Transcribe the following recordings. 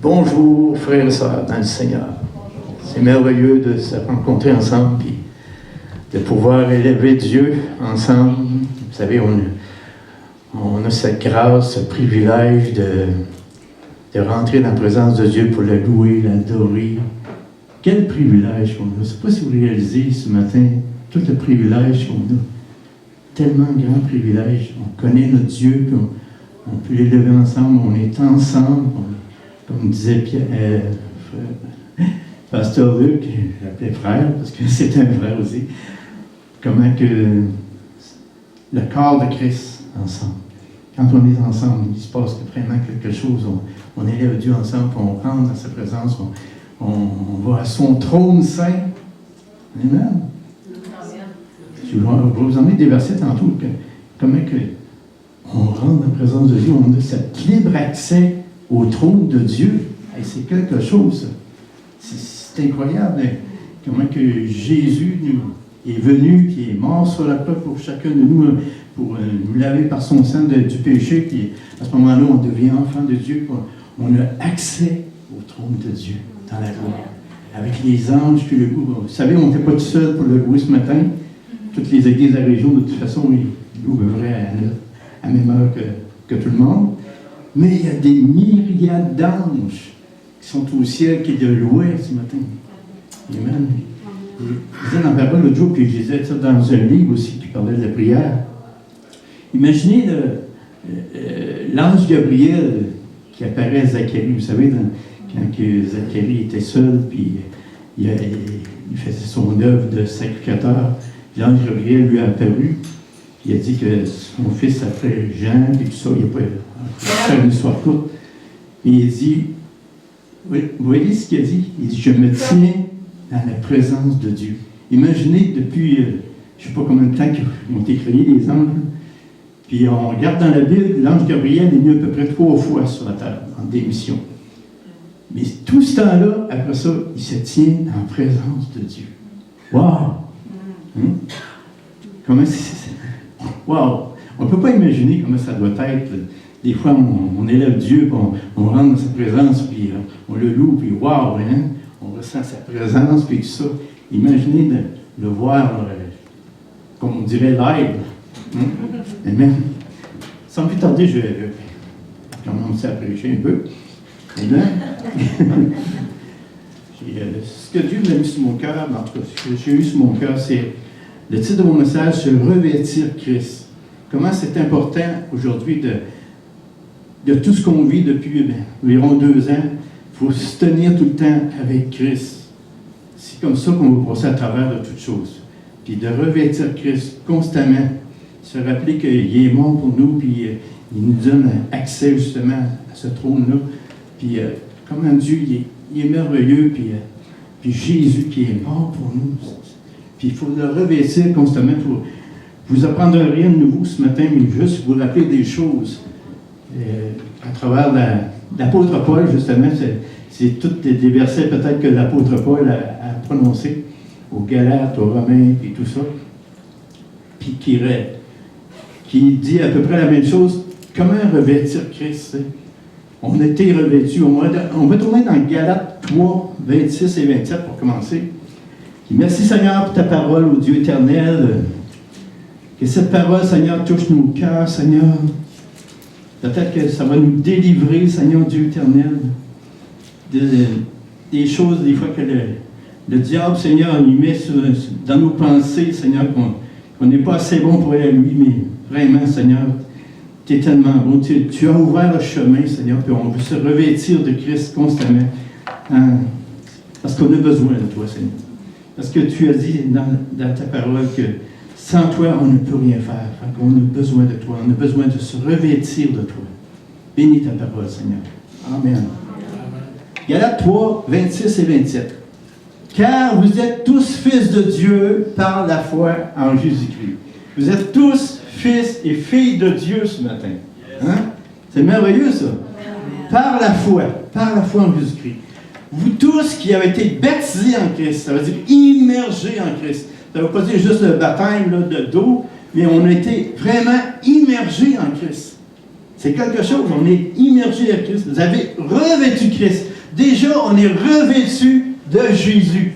Bonjour, frères et sœurs dans le Seigneur. C'est merveilleux de se rencontrer ensemble puis de pouvoir élever Dieu ensemble. Vous savez, on a cette grâce, ce privilège de rentrer dans la présence de Dieu pour le louer, l'adorer. Quel privilège qu'on a. Je ne sais pas si vous réalisez ce matin tout le privilège qu'on a. Tellement grand privilège. On connaît notre Dieu, puis on peut l'élever ensemble, on est ensemble. Comme disait Pasteur Luc, je l'appelais frère, parce que c'est un frère aussi, comment que le corps de Christ ensemble. Quand on est ensemble, il se passe vraiment quelque chose. On élève Dieu ensemble, puis on rentre dans sa présence, on va à son trône saint. Amen. Je vais vous emmener des versets tantôt, comment que on rentre dans la présence de Dieu, on a cet libre accès au trône de Dieu. Et c'est quelque chose. C'est incroyable. Comment que Jésus est venu, qui est mort sur la croix pour chacun de nous, pour nous laver par son sang du péché. Puis à ce moment-là, on devient enfant de Dieu. On a accès au trône de Dieu dans la gloire. Avec les anges qui le louent. Vous savez, on n'était pas tout seul pour le louer ce matin. Toutes les églises de la région, de toute façon, ils louent à la même heure que tout le monde. Mais il y a des myriades d'anges qui sont au ciel qui le louaient ce matin. Amen. Je disais dans la parole l'autre jour, puis je disais ça dans un livre aussi qui parlait de la prière. Imaginez l'ange Gabriel qui apparaît à Zacharie. Vous savez, quand Zacharie était seul, puis il faisait son œuvre de sacrificateur, l'ange Gabriel lui a apparu. Il a dit que son fils s'appelait Jean, et tout ça, il n'y a pas faire une histoire courte. Et il dit, vous voyez ce qu'il a dit? Il dit, je me tiens dans la présence de Dieu. Imaginez depuis, je ne sais pas combien de temps qu'ils ont été créés, les anges, puis on regarde dans la Bible, l'ange Gabriel est venu à peu près 3 fois sur la terre, en démission. Mais tout ce temps-là, après ça, il se tient en présence de Dieu. Wow! Hein? Comment c'est? Wow! On ne peut pas imaginer comment ça doit être. Des fois, on élève Dieu, on rentre dans sa présence, puis on le loue, puis wow! Hein? On ressent sa présence, puis tout ça. Imaginez de le voir, comme on dirait, live. Hein? Amen. Sans plus tarder, je vais commencer à prêcher un peu. Amen. Ce que Dieu m'a mis sur mon cœur, en tout cas, ce que j'ai eu sur mon cœur, c'est le titre de mon message, c'est « Revêtir Christ ». Comment c'est important aujourd'hui de tout ce qu'on vit depuis environ 2 ans. Il faut se tenir tout le temps avec Christ. C'est comme ça qu'on va passer à travers de toutes choses. Puis de revêtir Christ constamment, se rappeler qu'il est mort pour nous, puis il nous donne accès justement à ce trône-là. Puis comment Dieu, il est merveilleux, puis Jésus qui est mort pour nous. Puis il faut le revêtir constamment. Vous apprendrez rien de nouveau ce matin, mais juste vous rappeler des choses. À travers l'apôtre Paul, justement, c'est tous des versets peut-être que l'apôtre Paul a prononcés aux Galates, aux Romains, et tout ça. Puis qui dit à peu près la même chose. Comment revêtir Christ? On a été revêtus. On va tourner dans Galates 3, 26 et 27 pour commencer. Merci Seigneur pour ta parole, ô Dieu éternel. Que cette parole, Seigneur, touche nos cœurs, Seigneur. Peut-être que ça va nous délivrer, Seigneur Dieu éternel, des choses, des fois, que le diable, Seigneur, nous met dans nos pensées, Seigneur, qu'on n'est pas assez bon pour aller à lui, mais vraiment, Seigneur, tu es tellement bon. Tu as ouvert le chemin, Seigneur, puis on veut se revêtir de Christ constamment. Hein, parce qu'on a besoin de toi, Seigneur. Parce que tu as dit dans ta parole que sans toi, on ne peut rien faire. On a besoin de toi. On a besoin de se revêtir de toi. Bénis ta parole, Seigneur. Amen. Galates 3, 26 et 27. Car vous êtes tous fils de Dieu par la foi en Jésus-Christ. Vous êtes tous fils et filles de Dieu ce matin. Hein? C'est merveilleux, ça. Par la foi en Jésus-Christ. Vous tous qui avez été baptisés en Christ, ça veut dire immergés en Christ. Ça ne veut pas dire juste le baptême d'eau, mais on a été vraiment immergés en Christ. C'est quelque chose, on est immergé à Christ. Vous avez revêtu Christ. Déjà, on est revêtu de Jésus.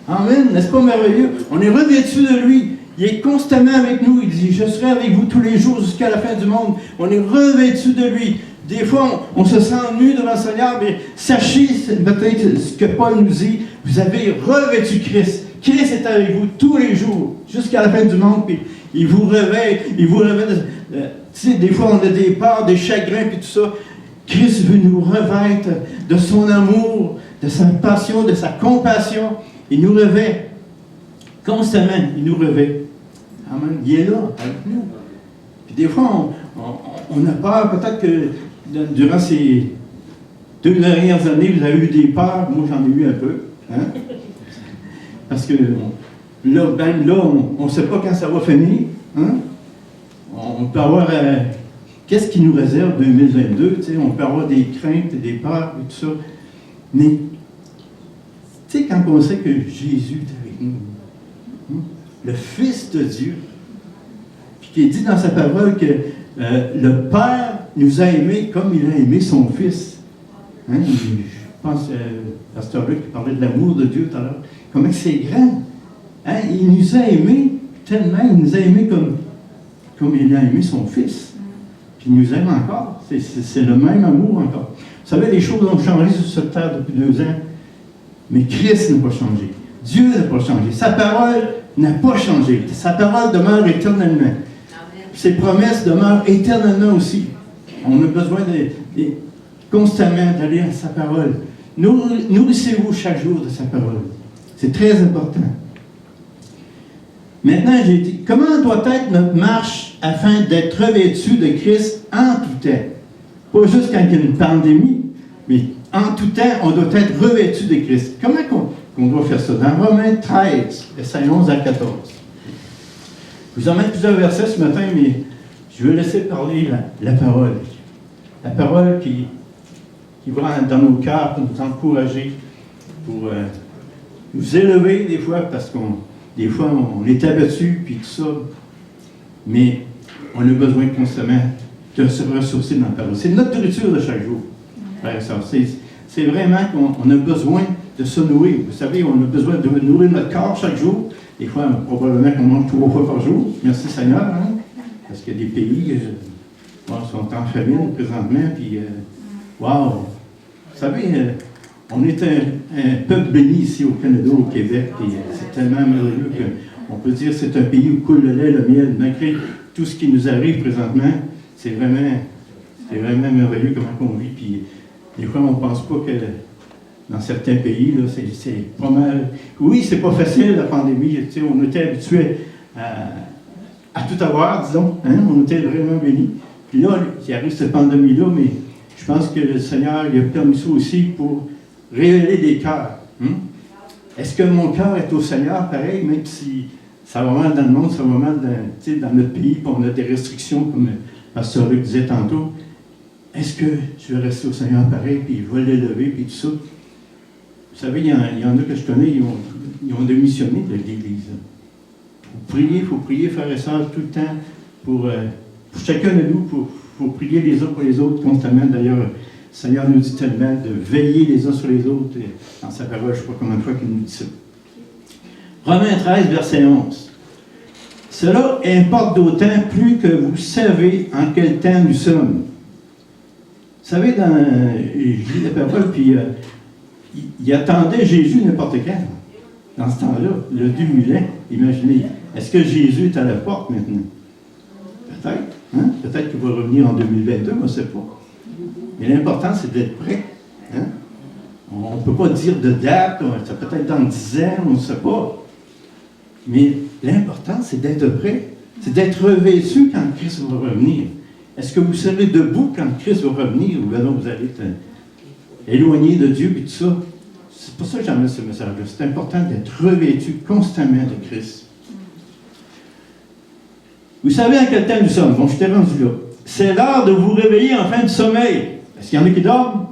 Amen, n'est-ce pas merveilleux? On est revêtu de lui. Il est constamment avec nous. Il dit, je serai avec vous tous les jours jusqu'à la fin du monde. On est revêtu de lui. Des fois, on se sent nu devant le Seigneur, mais sachez peut-être ce que Paul nous dit. Vous avez revêtu Christ. Christ est avec vous tous les jours, jusqu'à la fin du monde. Puis il vous réveille. Il vous réveille. Tu sais, des fois, on a des peurs, des chagrins, puis tout ça. Christ veut nous revêtre de son amour, de sa passion, de sa compassion. Il nous revêt. Constamment, il nous revêt. Amen. Il est là, avec nous. Puis des fois, on a peur. Peut-être que durant ces 2 dernières années, vous avez eu des peurs. Moi, j'en ai eu un peu. Hein? Parce que là, on ne sait pas quand ça va finir. Hein? On peut avoir... qu'est-ce qui nous réserve 2022? On peut avoir des craintes, des peurs et tout ça. Mais, tu sais, quand on sait que Jésus est avec nous, le Fils de Dieu, puis qui dit dans sa parole que le Père nous a aimés comme il a aimé son Fils. Hein? Je pense, Pasteur Luc parlait de l'amour de Dieu tout à l'heure. Comment c'est grand? Hein? Il nous a aimés tellement, il nous a aimés comme il a aimé son Fils. Puis il nous aime encore. C'est le même amour encore. Vous savez, les choses ont changé sur cette terre depuis 2 ans, mais Christ n'a pas changé. Dieu n'a pas changé. Sa parole n'a pas changé. Sa parole demeure éternellement. Amen. Ses promesses demeurent éternellement aussi. On a besoin constamment d'aller à sa parole. Nourrissez-vous chaque jour de sa parole. C'est très important. Maintenant, j'ai dit, comment doit être notre marche afin d'être revêtu de Christ en tout temps? Pas juste quand il y a une pandémie, mais en tout temps, on doit être revêtu de Christ. Comment qu'on doit faire ça? Dans Romains 13, versets 11 à 14. Je vous emmène plusieurs versets ce matin, mais je veux laisser parler la parole. La parole qui va dans nos cœurs pour nous encourager, pour nous élever des fois, parce des fois on est abattu, puis tout ça. Mais on a besoin constamment de se ressourcer dans la parole. C'est notre nourriture de chaque jour. C'est vraiment qu'on a besoin de se nourrir. Vous savez, on a besoin de nourrir notre corps chaque jour. Des fois, probablement qu'on mange 3 fois par jour. Merci Seigneur, hein? Parce qu'il y a des pays qui sont en famine présentement, puis wow! Vous savez, on est un peuple béni ici au Canada, au Québec, et c'est tellement merveilleux qu'on peut dire que c'est un pays où coule le lait, le miel, malgré tout ce qui nous arrive présentement. C'est vraiment merveilleux comment on vit. Puis des fois, on ne pense pas que dans certains pays, là, c'est pas mal. Oui, c'est pas facile la pandémie. Tu sais, on était habitués à tout avoir, disons. Hein? On était vraiment bénis. Puis là, il arrive cette pandémie-là, mais je pense que le Seigneur il a permis ça aussi pour révéler des cœurs. Hein? Est-ce que mon cœur est au Seigneur, pareil, même si ça va mal dans le monde, ça va mal dans notre pays, puis on a des restrictions, comme Pasteur Luc disait tantôt. Est-ce que je vais rester au Seigneur pareil, puis je vais l'élever, puis tout ça? Vous savez, il y en a que je connais, ils ont démissionné de l'Église. Il faut prier, frères et sœurs, tout le temps, pour chacun de nous, pour prier les uns pour les autres constamment. D'ailleurs, le Seigneur nous dit tellement de veiller les uns sur les autres. Et dans sa parole, je ne sais pas combien de fois qu'il nous dit ça. Romains 13, verset 11. Cela importe d'autant plus que vous savez en quel temps nous sommes. Vous savez, je lis la parole, puis il attendait Jésus n'importe quand. Dans ce temps-là, le 2000 ans, imaginez. Est-ce que Jésus est à la porte maintenant? Peut-être. Hein? Peut-être qu'il va revenir en 2022, on ne sait pas. Mais l'important, c'est d'être prêt. Hein? On ne peut pas dire de date, ça peut être dans 10 ans, on ne sait pas. Mais l'important, c'est d'être prêt. C'est d'être revêtu quand Christ va revenir. Est-ce que vous serez debout quand Christ va revenir ou alors vous allez être éloigné de Dieu et tout ça? C'est pour ça que j'amène ce message-là. C'est important d'être revêtu constamment de Christ. Vous savez à quel temps nous sommes? Bon, je t'ai rendu là. C'est l'heure de vous réveiller en fin de sommeil. Est-ce qu'il y en a qui dorment?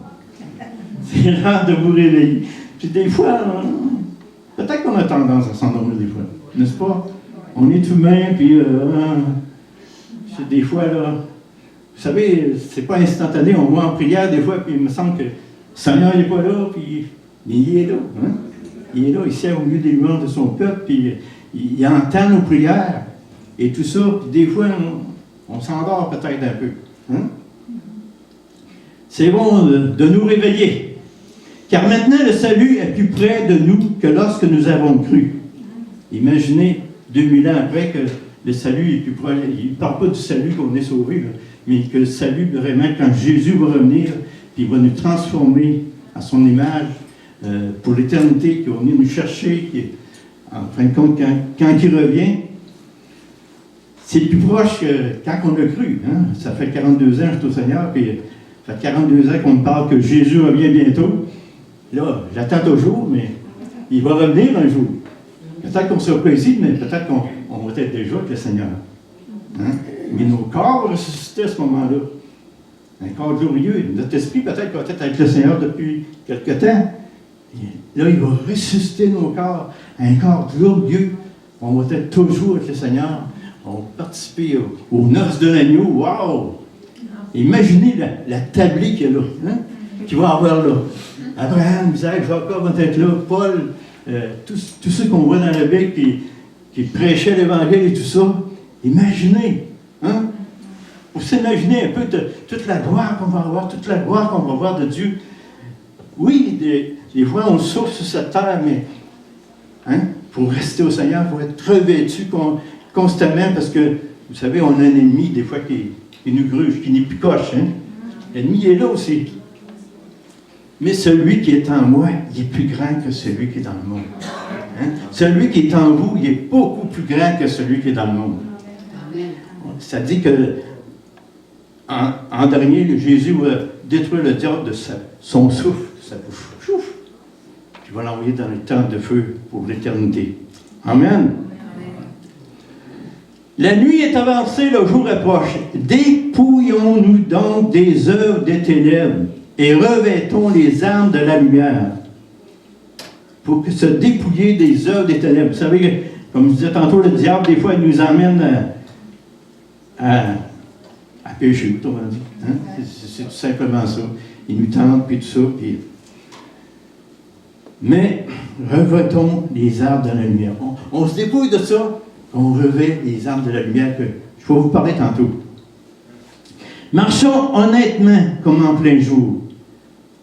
C'est l'heure de vous réveiller. Puis des fois, peut-être qu'on a tendance à s'endormir des fois. N'est-ce pas? On est humain, puis des fois, là, Vous savez, c'est pas instantané. On va en prière des fois, puis il me semble que le Seigneur n'est pas là, puis mais il est là. Hein? Il est là, il sert au milieu des louanges de son peuple, puis il entend nos prières et tout ça. Puis des fois, on s'endort peut-être un peu. Hein? C'est bon de nous réveiller. Car maintenant, le salut est plus près de nous que lorsque nous avons cru. Imaginez, 2000 ans après, que le salut est plus près. Il ne parle pas du salut qu'on est sauvé, là, mais que le salut, vraiment, quand Jésus va revenir, puis il va nous transformer à son image pour l'éternité, qu'il va venir nous chercher, qui, en fin de compte, quand il revient, c'est plus proche que quand on a cru. Hein? Ça fait 42 ans que je suis au Seigneur, puis ça fait 42 ans qu'on me parle que Jésus revient bientôt. Là, j'attends toujours, mais il va revenir un jour. Peut-être qu'on ne sera pas ici, mais peut-être qu'on va être déjà avec le Seigneur. Hein? Mais nos corps vont ressusciter à ce moment-là. Un corps glorieux. Notre esprit peut-être va être avec le Seigneur depuis quelque temps. Et là, il va ressusciter nos corps. Un corps glorieux. On va être toujours avec le Seigneur. On va participer aux noces de l'agneau. Wow! Imaginez la tablée qu'il y a là. Hein? Qu'il va avoir là. Abraham, Isaac, Jacob vont être là. Paul, tous ceux qu'on voit dans la Bible qui prêchaient l'Évangile et tout ça. Imaginez. Hein? Pour s'imaginer un peu toute la gloire qu'on va avoir, toute la gloire qu'on va voir de Dieu. Oui, des fois on souffre sur cette terre, mais hein, pour rester au Seigneur, il faut être revêtu constamment, parce que, vous savez, on a un ennemi, des fois, qui nous gruge, qui nous picoche. Hein? L'ennemi est là aussi. Mais celui qui est en moi, il est plus grand que celui qui est dans le monde. Hein? Celui qui est en vous, il est beaucoup plus grand que celui qui est dans le monde. Ça dit que en dernier, Jésus va détruire le diable de son souffle, de sa bouche. Chouf! Puis il va l'envoyer dans le temps de feu pour l'éternité. Amen. La nuit est avancée, le jour approche. Dépouillons-nous donc des œuvres des ténèbres et revêtons les armes de la lumière. Pour se dépouiller des œuvres des ténèbres. Vous savez, comme je disais tantôt, le diable, des fois, il nous emmène à pécher, autrement dit. Hein? C'est tout simplement ça. Il nous tente, puis tout ça. Puis... Mais revêtons les armes de la lumière. On se dépouille de ça, on revêt les armes de la lumière que je vais vous parler tantôt. Marchons honnêtement comme en plein jour,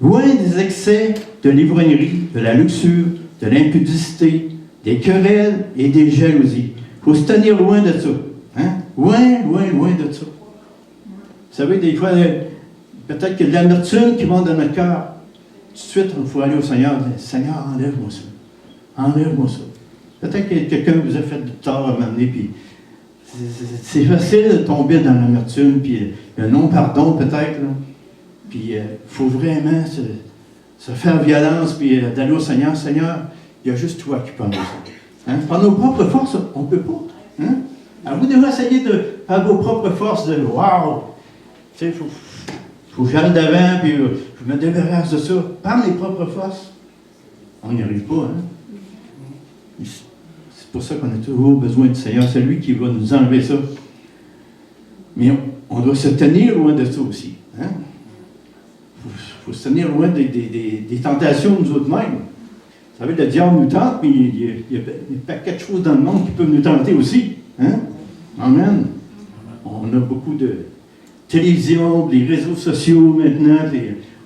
loin des excès de l'ivrognerie, de la luxure, de l'impudicité, des querelles et des jalousies. Il faut se tenir loin de ça. Hein? Loin, loin, loin de ça. Vous savez, des fois, peut-être qu'il y a de l'amertume qui monte dans notre cœur. Tout de suite, il faut aller au Seigneur et dire, Seigneur, enlève-moi ça. Enlève-moi ça. Peut-être que quelqu'un vous a fait du tort à m'amener, puis c'est facile de tomber dans l'amertume, puis un non-pardon peut-être. Là. Puis il faut vraiment se faire violence, puis d'aller au Seigneur. Seigneur, il y a juste toi qui peux enlever ça. Hein? Par nos propres forces, on ne peut pas. Hein? Alors vous devez essayer par vos propres forces de wow! Tu sais, il faut que j'aille d'avant, puis je me débarrasse de ça. Par mes propres forces, on n'y arrive pas. Hein? C'est pour ça qu'on a toujours besoin du Seigneur. C'est lui qui va nous enlever ça. Mais on doit se tenir loin de ça aussi. Hein? Faut se tenir loin des tentations de nous autres-mêmes. Vous savez, le diable nous tente, mais il y a pas quelque chose dans le monde qui peut nous tenter aussi. Hein? Amen. On a beaucoup de télévision, des réseaux sociaux maintenant.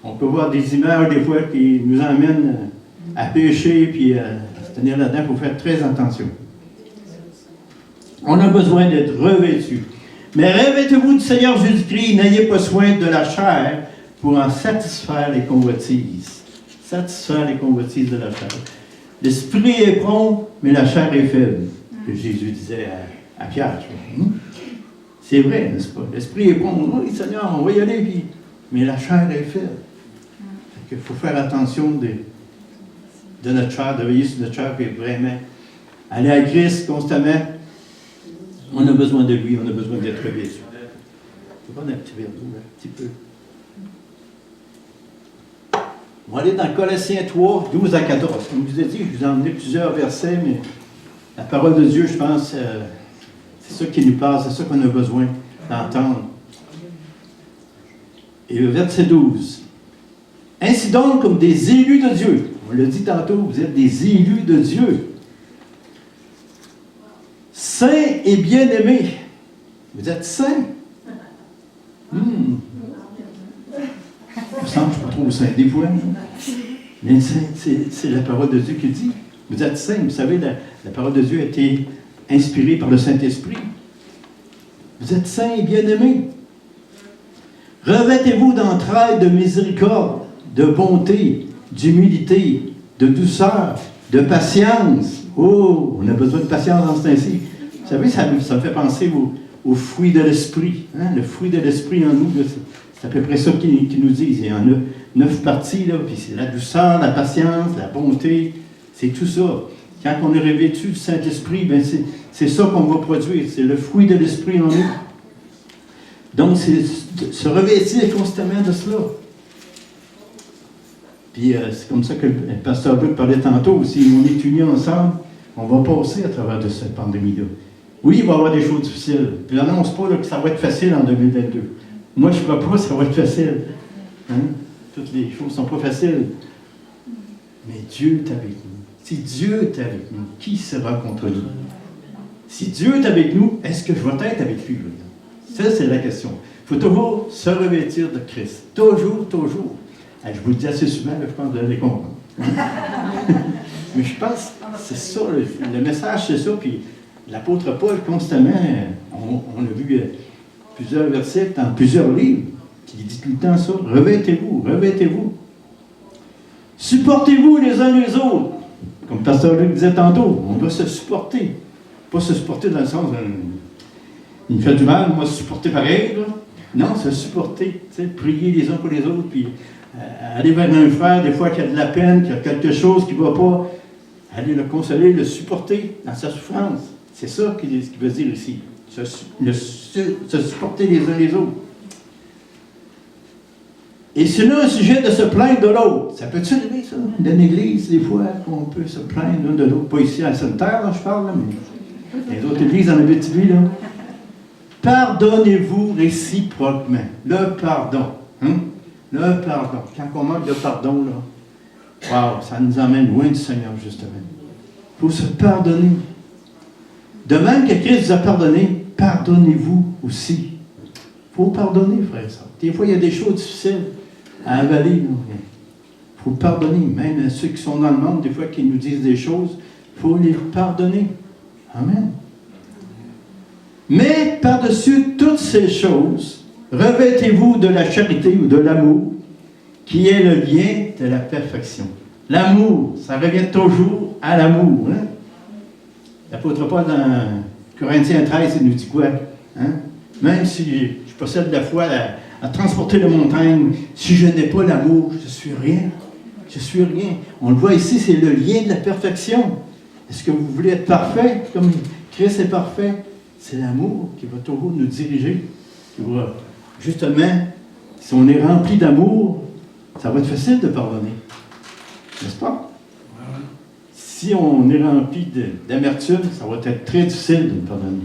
On peut voir des images des fois qui nous emmènent à pécher, puis à se tenir là-dedans. Il faut faire très attention. On a besoin d'être revêtus. Mais revêtez-vous du Seigneur Jésus-Christ, n'ayez pas soin de la chair pour en satisfaire les convoitises. Satisfaire les convoitises de la chair. L'esprit est prompt, mais la chair est faible, que Jésus disait à Pierre. C'est vrai, n'est-ce pas? L'esprit est prompt. Oui, Seigneur, on va y aller, puis... mais la chair est faible. Il faut faire attention de notre chair, de veiller sur notre chair, puis vraiment aller à Christ constamment. On a besoin de lui, on a besoin d'être revêtu. Je vais prendre un petit verre d'eau, un petit peu. On va aller dans Colossiens 3, 12 à 14. Comme je vous ai dit, je vous ai emmené plusieurs versets, mais la parole de Dieu, je pense, c'est ça qui nous parle, c'est ça qu'on a besoin d'entendre. Et le verset 12. Ainsi donc, comme des élus de Dieu, on l'a dit tantôt, vous êtes des élus de Dieu, saints et bien-aimés. Vous êtes saints. Il me semble que je ne suis pas trop saint des fois. Mais c'est la parole de Dieu qui dit. Vous êtes saints. Vous savez, la parole de Dieu a été inspirée par le Saint-Esprit. Vous êtes saints et bien-aimés. Revêtez-vous d'entrailles de miséricorde, de bonté, d'humilité, de douceur, de patience. Oh, on a besoin de patience dans ce temps-ci. Vous savez, ça me fait penser au fruit de l'esprit. Hein? Le fruit de l'esprit en nous, c'est à peu près ça qu'ils nous disent. Il y en a 9 parties, là, puis c'est la douceur, la patience, la bonté, c'est tout ça. Quand on est revêtu du Saint-Esprit, ben c'est ça qu'on va produire. C'est le fruit de l'esprit en nous. Donc, c'est se revêtir constamment de cela. Puis, c'est comme ça que le pasteur Luc parlait tantôt. Si on est unis ensemble, on va passer à travers de cette pandémie-là. Oui, il va y avoir des choses difficiles. Puis, j'annonce pas là, que ça va être facile en 2022. Moi, je ne crois pas que ça va être facile. Hein? Toutes les choses ne sont pas faciles. Mais Dieu est avec nous. Si Dieu est avec nous, qui sera contre nous? Si Dieu est avec nous, est-ce que je vais être avec lui? Ça, c'est la question. Il faut toujours se revêtir de Christ. Toujours, toujours. Je vous le dis assez souvent, je pense que vous allez comprendre. Mais je pense que c'est ça, le message, c'est ça. Puis l'apôtre Paul, constamment, on a vu plusieurs versets dans plusieurs livres, qui dit tout le temps ça. Revêtez-vous, revêtez-vous. Supportez-vous les uns les autres. Comme le pasteur Luc disait tantôt, on doit se supporter. Pas se supporter dans le sens, il me fait du mal, moi, se supporter pareil. Là. Non, se supporter. Prier les uns pour les autres, puis aller vers un frère, des fois qu'il y a de la peine, qu'il y a quelque chose qui ne va pas, aller le consoler, le supporter dans sa souffrance. C'est ça qu'il veut dire ici. Se supporter les uns les autres. Et c'est là un sujet de se plaindre de l'autre. Ça peut-tu arriver, ça? Dans l'église, des fois, qu'on peut se plaindre l'un de l'autre. Pas ici à Sainte-Terre, là, je parle, là, mais les autres églises en Abitibi, là. Pardonnez-vous réciproquement. Le pardon. Hein? Le pardon. Quand on manque de pardon, là, wow, ça nous emmène loin du Seigneur, justement. Il faut se pardonner. De même que Christ vous a pardonné, pardonnez-vous aussi. Il faut pardonner, frère et sœurs. Des fois, il y a des choses difficiles à avaler. Il faut pardonner. Même à ceux qui sont dans le monde, des fois, qui nous disent des choses, il faut les pardonner. Amen. Mais par-dessus toutes ces choses, revêtez-vous de la charité ou de l'amour, qui est le lien de la perfection. L'amour, ça revient toujours à l'amour. Hein? L'apôtre Paul, dans Corinthiens 13, il nous dit quoi? Hein? Même si je possède la foi à transporter les montagnes, si je n'ai pas l'amour, je suis rien. Je suis rien. On le voit ici, c'est le lien de la perfection. Est-ce que vous voulez être parfait, comme Christ est parfait? C'est l'amour qui va toujours nous diriger. Justement, si on est rempli d'amour, ça va être facile de pardonner. N'est-ce pas? Si on est rempli d'amertume, ça va être très difficile de pardonner.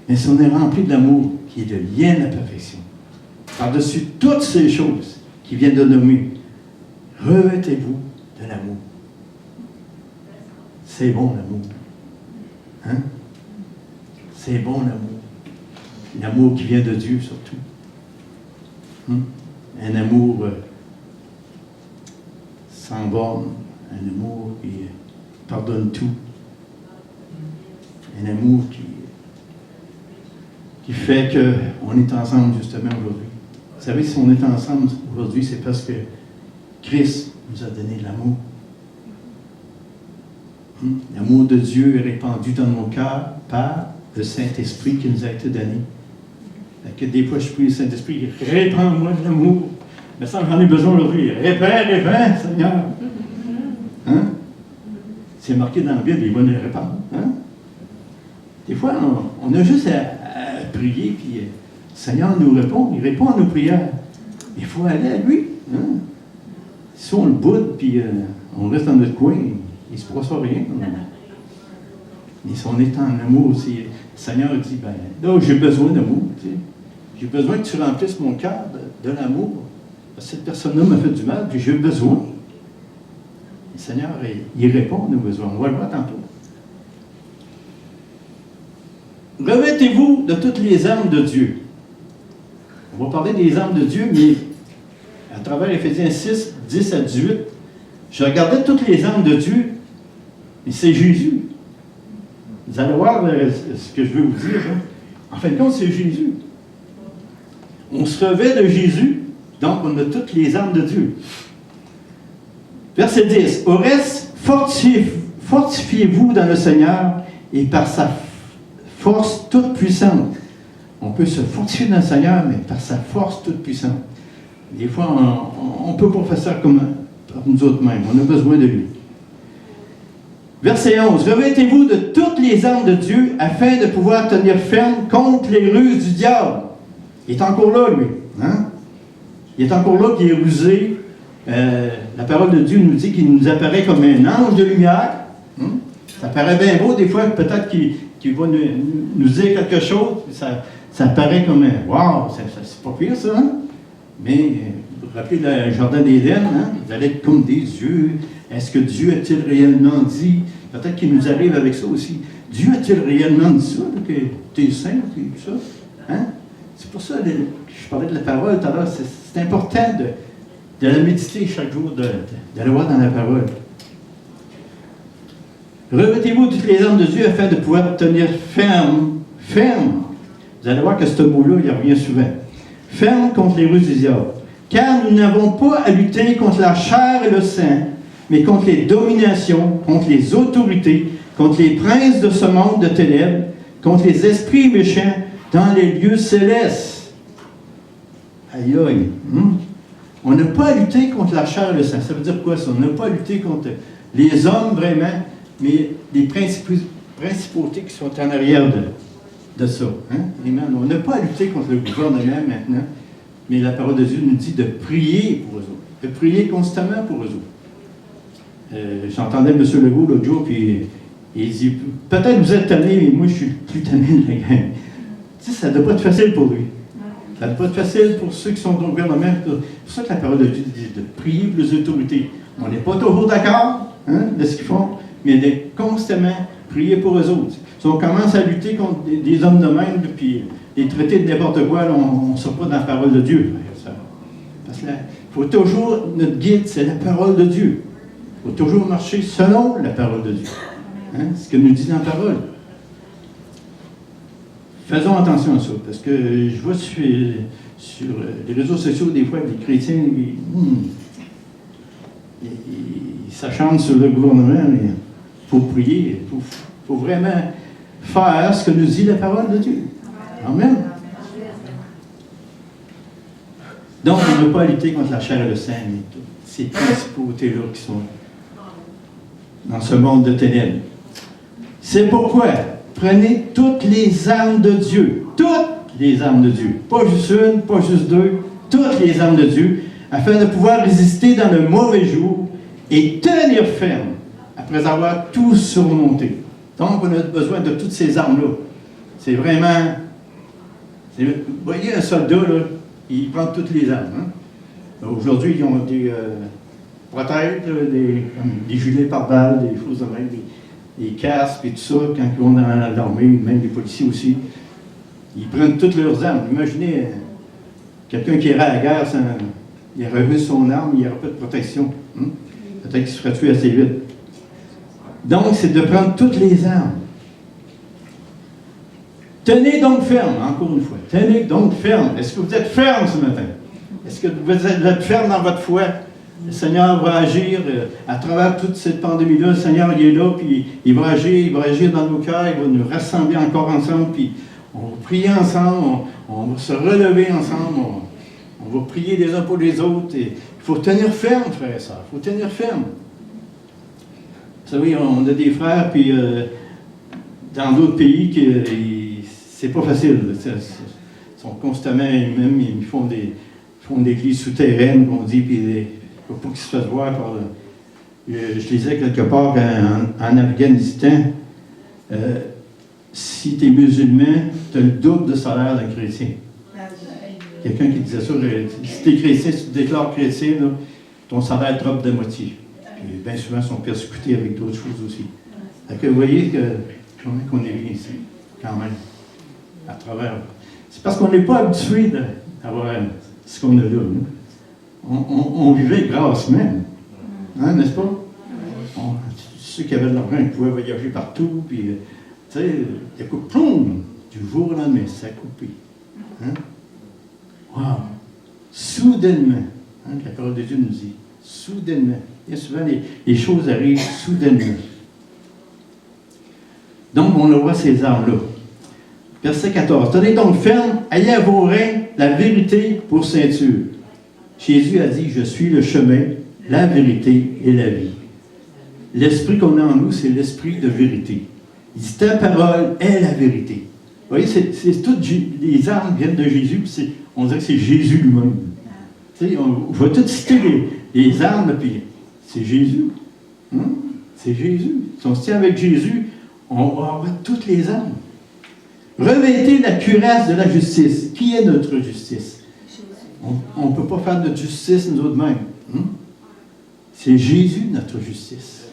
Mais si on est rempli de l'amour, qui est le lien de la perfection, par-dessus toutes ces choses qui viennent de nommer, revêtez-vous de l'amour. C'est bon l'amour. Hein? C'est bon l'amour. L'amour qui vient de Dieu surtout. Un amour sans borne, un amour qui pardonne tout. Un amour qui fait qu'on est ensemble justement aujourd'hui. Vous savez, si on est ensemble aujourd'hui, c'est parce que Christ nous a donné l'amour. L'amour de Dieu est répandu dans nos cœurs par le Saint-Esprit qui nous a été donné. Que des fois, je prie le Saint-Esprit, répands-moi de l'amour. Mais ça, j'en ai besoin aujourd'hui. Répands, Seigneur. Hein? C'est marqué dans la Bible, il va nous répandre. Hein? Des fois, on a juste à prier, puis le Seigneur nous répond. Il répond à nos prières. Il faut aller à lui. Hein? Si on le boude, puis on reste dans notre coin, il ne se passera rien. Mais si on est en amour aussi, le Seigneur dit, ben, là, j'ai besoin d'amour. Tu sais. J'ai besoin que tu remplisses mon cœur de l'amour. cette personne-là m'a fait du mal, puis j'ai besoin. Le Seigneur, il répond à nos besoins. On va le voir tantôt. Revêtez-vous de toutes les armes de Dieu. On va parler des armes de Dieu, mais à travers Éphésiens 6, 10 à 18, je regardais toutes les armes de Dieu, et c'est Jésus. Vous allez voir ce que je veux vous dire. Hein? En fin de compte, c'est Jésus. On se revêt de Jésus, donc on a toutes les armes de Dieu. Verset 10. Au reste, fortifiez-vous dans le Seigneur et par sa force toute puissante. On peut se fortifier dans le Seigneur, mais par sa force toute puissante. Des fois, on ne peut pas faire ça comme nous autres mêmes. On a besoin de lui. Verset 11. Revêtez-vous de toutes les armes de Dieu afin de pouvoir tenir ferme contre les ruses du diable. Il est encore là, lui. Hein? Il est encore là, qui est rusé. La parole de Dieu nous dit qu'il nous apparaît comme un ange de lumière. Hein? Ça paraît bien beau, des fois, peut-être qu'il va nous dire quelque chose. Ça paraît comme un... Wow, c'est pas pire, ça, hein? Mais, vous vous rappelez le jardin d'Éden, hein? Vous allez être comme des yeux. Est-ce que Dieu a-t-il réellement dit? Peut-être qu'il nous arrive avec ça aussi. Dieu a-t-il réellement dit ça? Que tu es saint, tout ça? Hein? C'est pour ça que je parlais de la parole tout à l'heure. C'est important de la méditer chaque jour, d'aller voir dans la parole. Revêtez-vous toutes les armes de Dieu afin de pouvoir tenir ferme. Vous allez voir que ce mot-là, il revient souvent. Ferme contre les ruses du diable. Car nous n'avons pas à lutter contre la chair et le sang, mais contre les dominations, contre les autorités, contre les princes de ce monde de ténèbres, contre les esprits méchants dans les lieux célestes. Aïe aïe. On n'a pas à lutter contre la chair et le sang. Ça veut dire quoi ça? On n'a pas à lutter contre les hommes vraiment, mais les principautés qui sont en arrière de ça. Hein? Amen. On n'a pas à lutter contre le gouvernement maintenant, mais la parole de Dieu nous dit de prier pour eux autres, de prier constamment pour eux autres. J'entendais M. Legault l'autre jour, puis il dit, peut-être vous êtes tanné, mais moi je suis plus tanné de la gang. Tu sais, ça ne doit pas être facile pour lui. Ça ne doit pas être facile pour ceux qui sont dans le gouvernement. C'est pour ça que la parole de Dieu dit de prier pour les autorités. On n'est pas toujours d'accord de ce qu'ils font, mais de constamment prier pour eux autres. Si on commence à lutter contre des hommes de même, puis les traiter de n'importe quoi, là, on ne sort pas dans la parole de Dieu. Parce qu'il faut toujours, notre guide, c'est la parole de Dieu. Il faut toujours marcher selon la parole de Dieu. Hein? Ce que nous dit dans la parole. Faisons attention à ça, parce que je vois sur les réseaux sociaux, des fois, les chrétiens, ils s'acharnent sur le gouvernement, mais il faut prier, il faut vraiment faire ce que nous dit la parole de Dieu. Amen. Donc, on ne peut pas lutter contre la chair et le sang, mais toutes ces principautés-là qui sont dans ce monde de ténèbres. C'est pourquoi prenez toutes les armes de Dieu. Toutes les armes de Dieu. Pas juste une, pas juste deux. Toutes les armes de Dieu, afin de pouvoir résister dans le mauvais jour et tenir ferme après avoir tout surmonté. Donc, on a besoin de toutes ces armes-là. C'est vraiment... Vous voyez, un soldat, là, il prend toutes les armes. Hein? Aujourd'hui, ils ont des protèges, des gilets pare-balles, des choses de même, des casques et tout ça, quand ils vont dans l'armée, même les policiers aussi. Ils prennent toutes leurs armes. Imaginez quelqu'un qui irait à la guerre, il aurait vu son arme, il n'y aurait pas de protection. Hein? Peut-être qu'il se ferait tuer assez vite. Donc, c'est de prendre toutes les armes. Tenez donc ferme, encore une fois. Tenez donc ferme. Est-ce que vous êtes ferme ce matin? Est-ce que vous êtes ferme dans votre foi? Le Seigneur va agir à travers toute cette pandémie-là. Le Seigneur, il est là, puis il va agir dans nos cœurs, il va nous rassembler encore ensemble, puis on va prier ensemble, on va se relever ensemble, on va prier les uns pour les autres. Et il faut tenir ferme, frères et sœurs, il faut tenir ferme. Vous savez, on a des frères, puis dans d'autres pays, c'est pas facile. Ils sont constamment, même, ils font des églises souterraines, qu'on dit, puis il ne faut pas qu'ils se fassent voir par je lisais quelque part en Afghanistan, si tu es musulman, tu as le double de salaire d'un chrétien. quelqu'un qui disait ça, si tu es chrétien, si tu te déclares chrétien, là, ton salaire drop de moitié. Puis bien souvent, ils sont persécutés avec d'autres choses aussi. Fait que vous voyez comment on est bien ici, quand même, à travers. C'est parce qu'on n'est pas habitué d'avoir ce qu'on a là. Nous. On vivait grâce même. Hein, n'est-ce pas? Ceux qui avaient de l'argent, ils pouvaient voyager partout, puis, tu sais, il coupe, plomb, du jour au lendemain, ça a coupé. Hein? Wow! Soudainement, hein, la parole de Dieu nous dit, soudainement. Et souvent, les choses arrivent soudainement. Donc, on voit ces armes-là. Verset 14. Tenez donc ferme, ayez à vos reins la vérité pour ceinture. Jésus a dit, je suis le chemin, la vérité et la vie. L'esprit qu'on a en nous, c'est l'esprit de vérité. Il dit, ta parole est la vérité. Vous voyez, c'est toutes les armes viennent de Jésus, puis on dirait que c'est Jésus lui-même. On va tout citer les armes, puis c'est Jésus. Hein? C'est Jésus. Si on se tient avec Jésus, on va avoir toutes les armes. Revêtez la cuirasse de la justice. Qui est notre justice? On ne peut pas faire notre justice nous autres mêmes. Hein? C'est Jésus notre justice.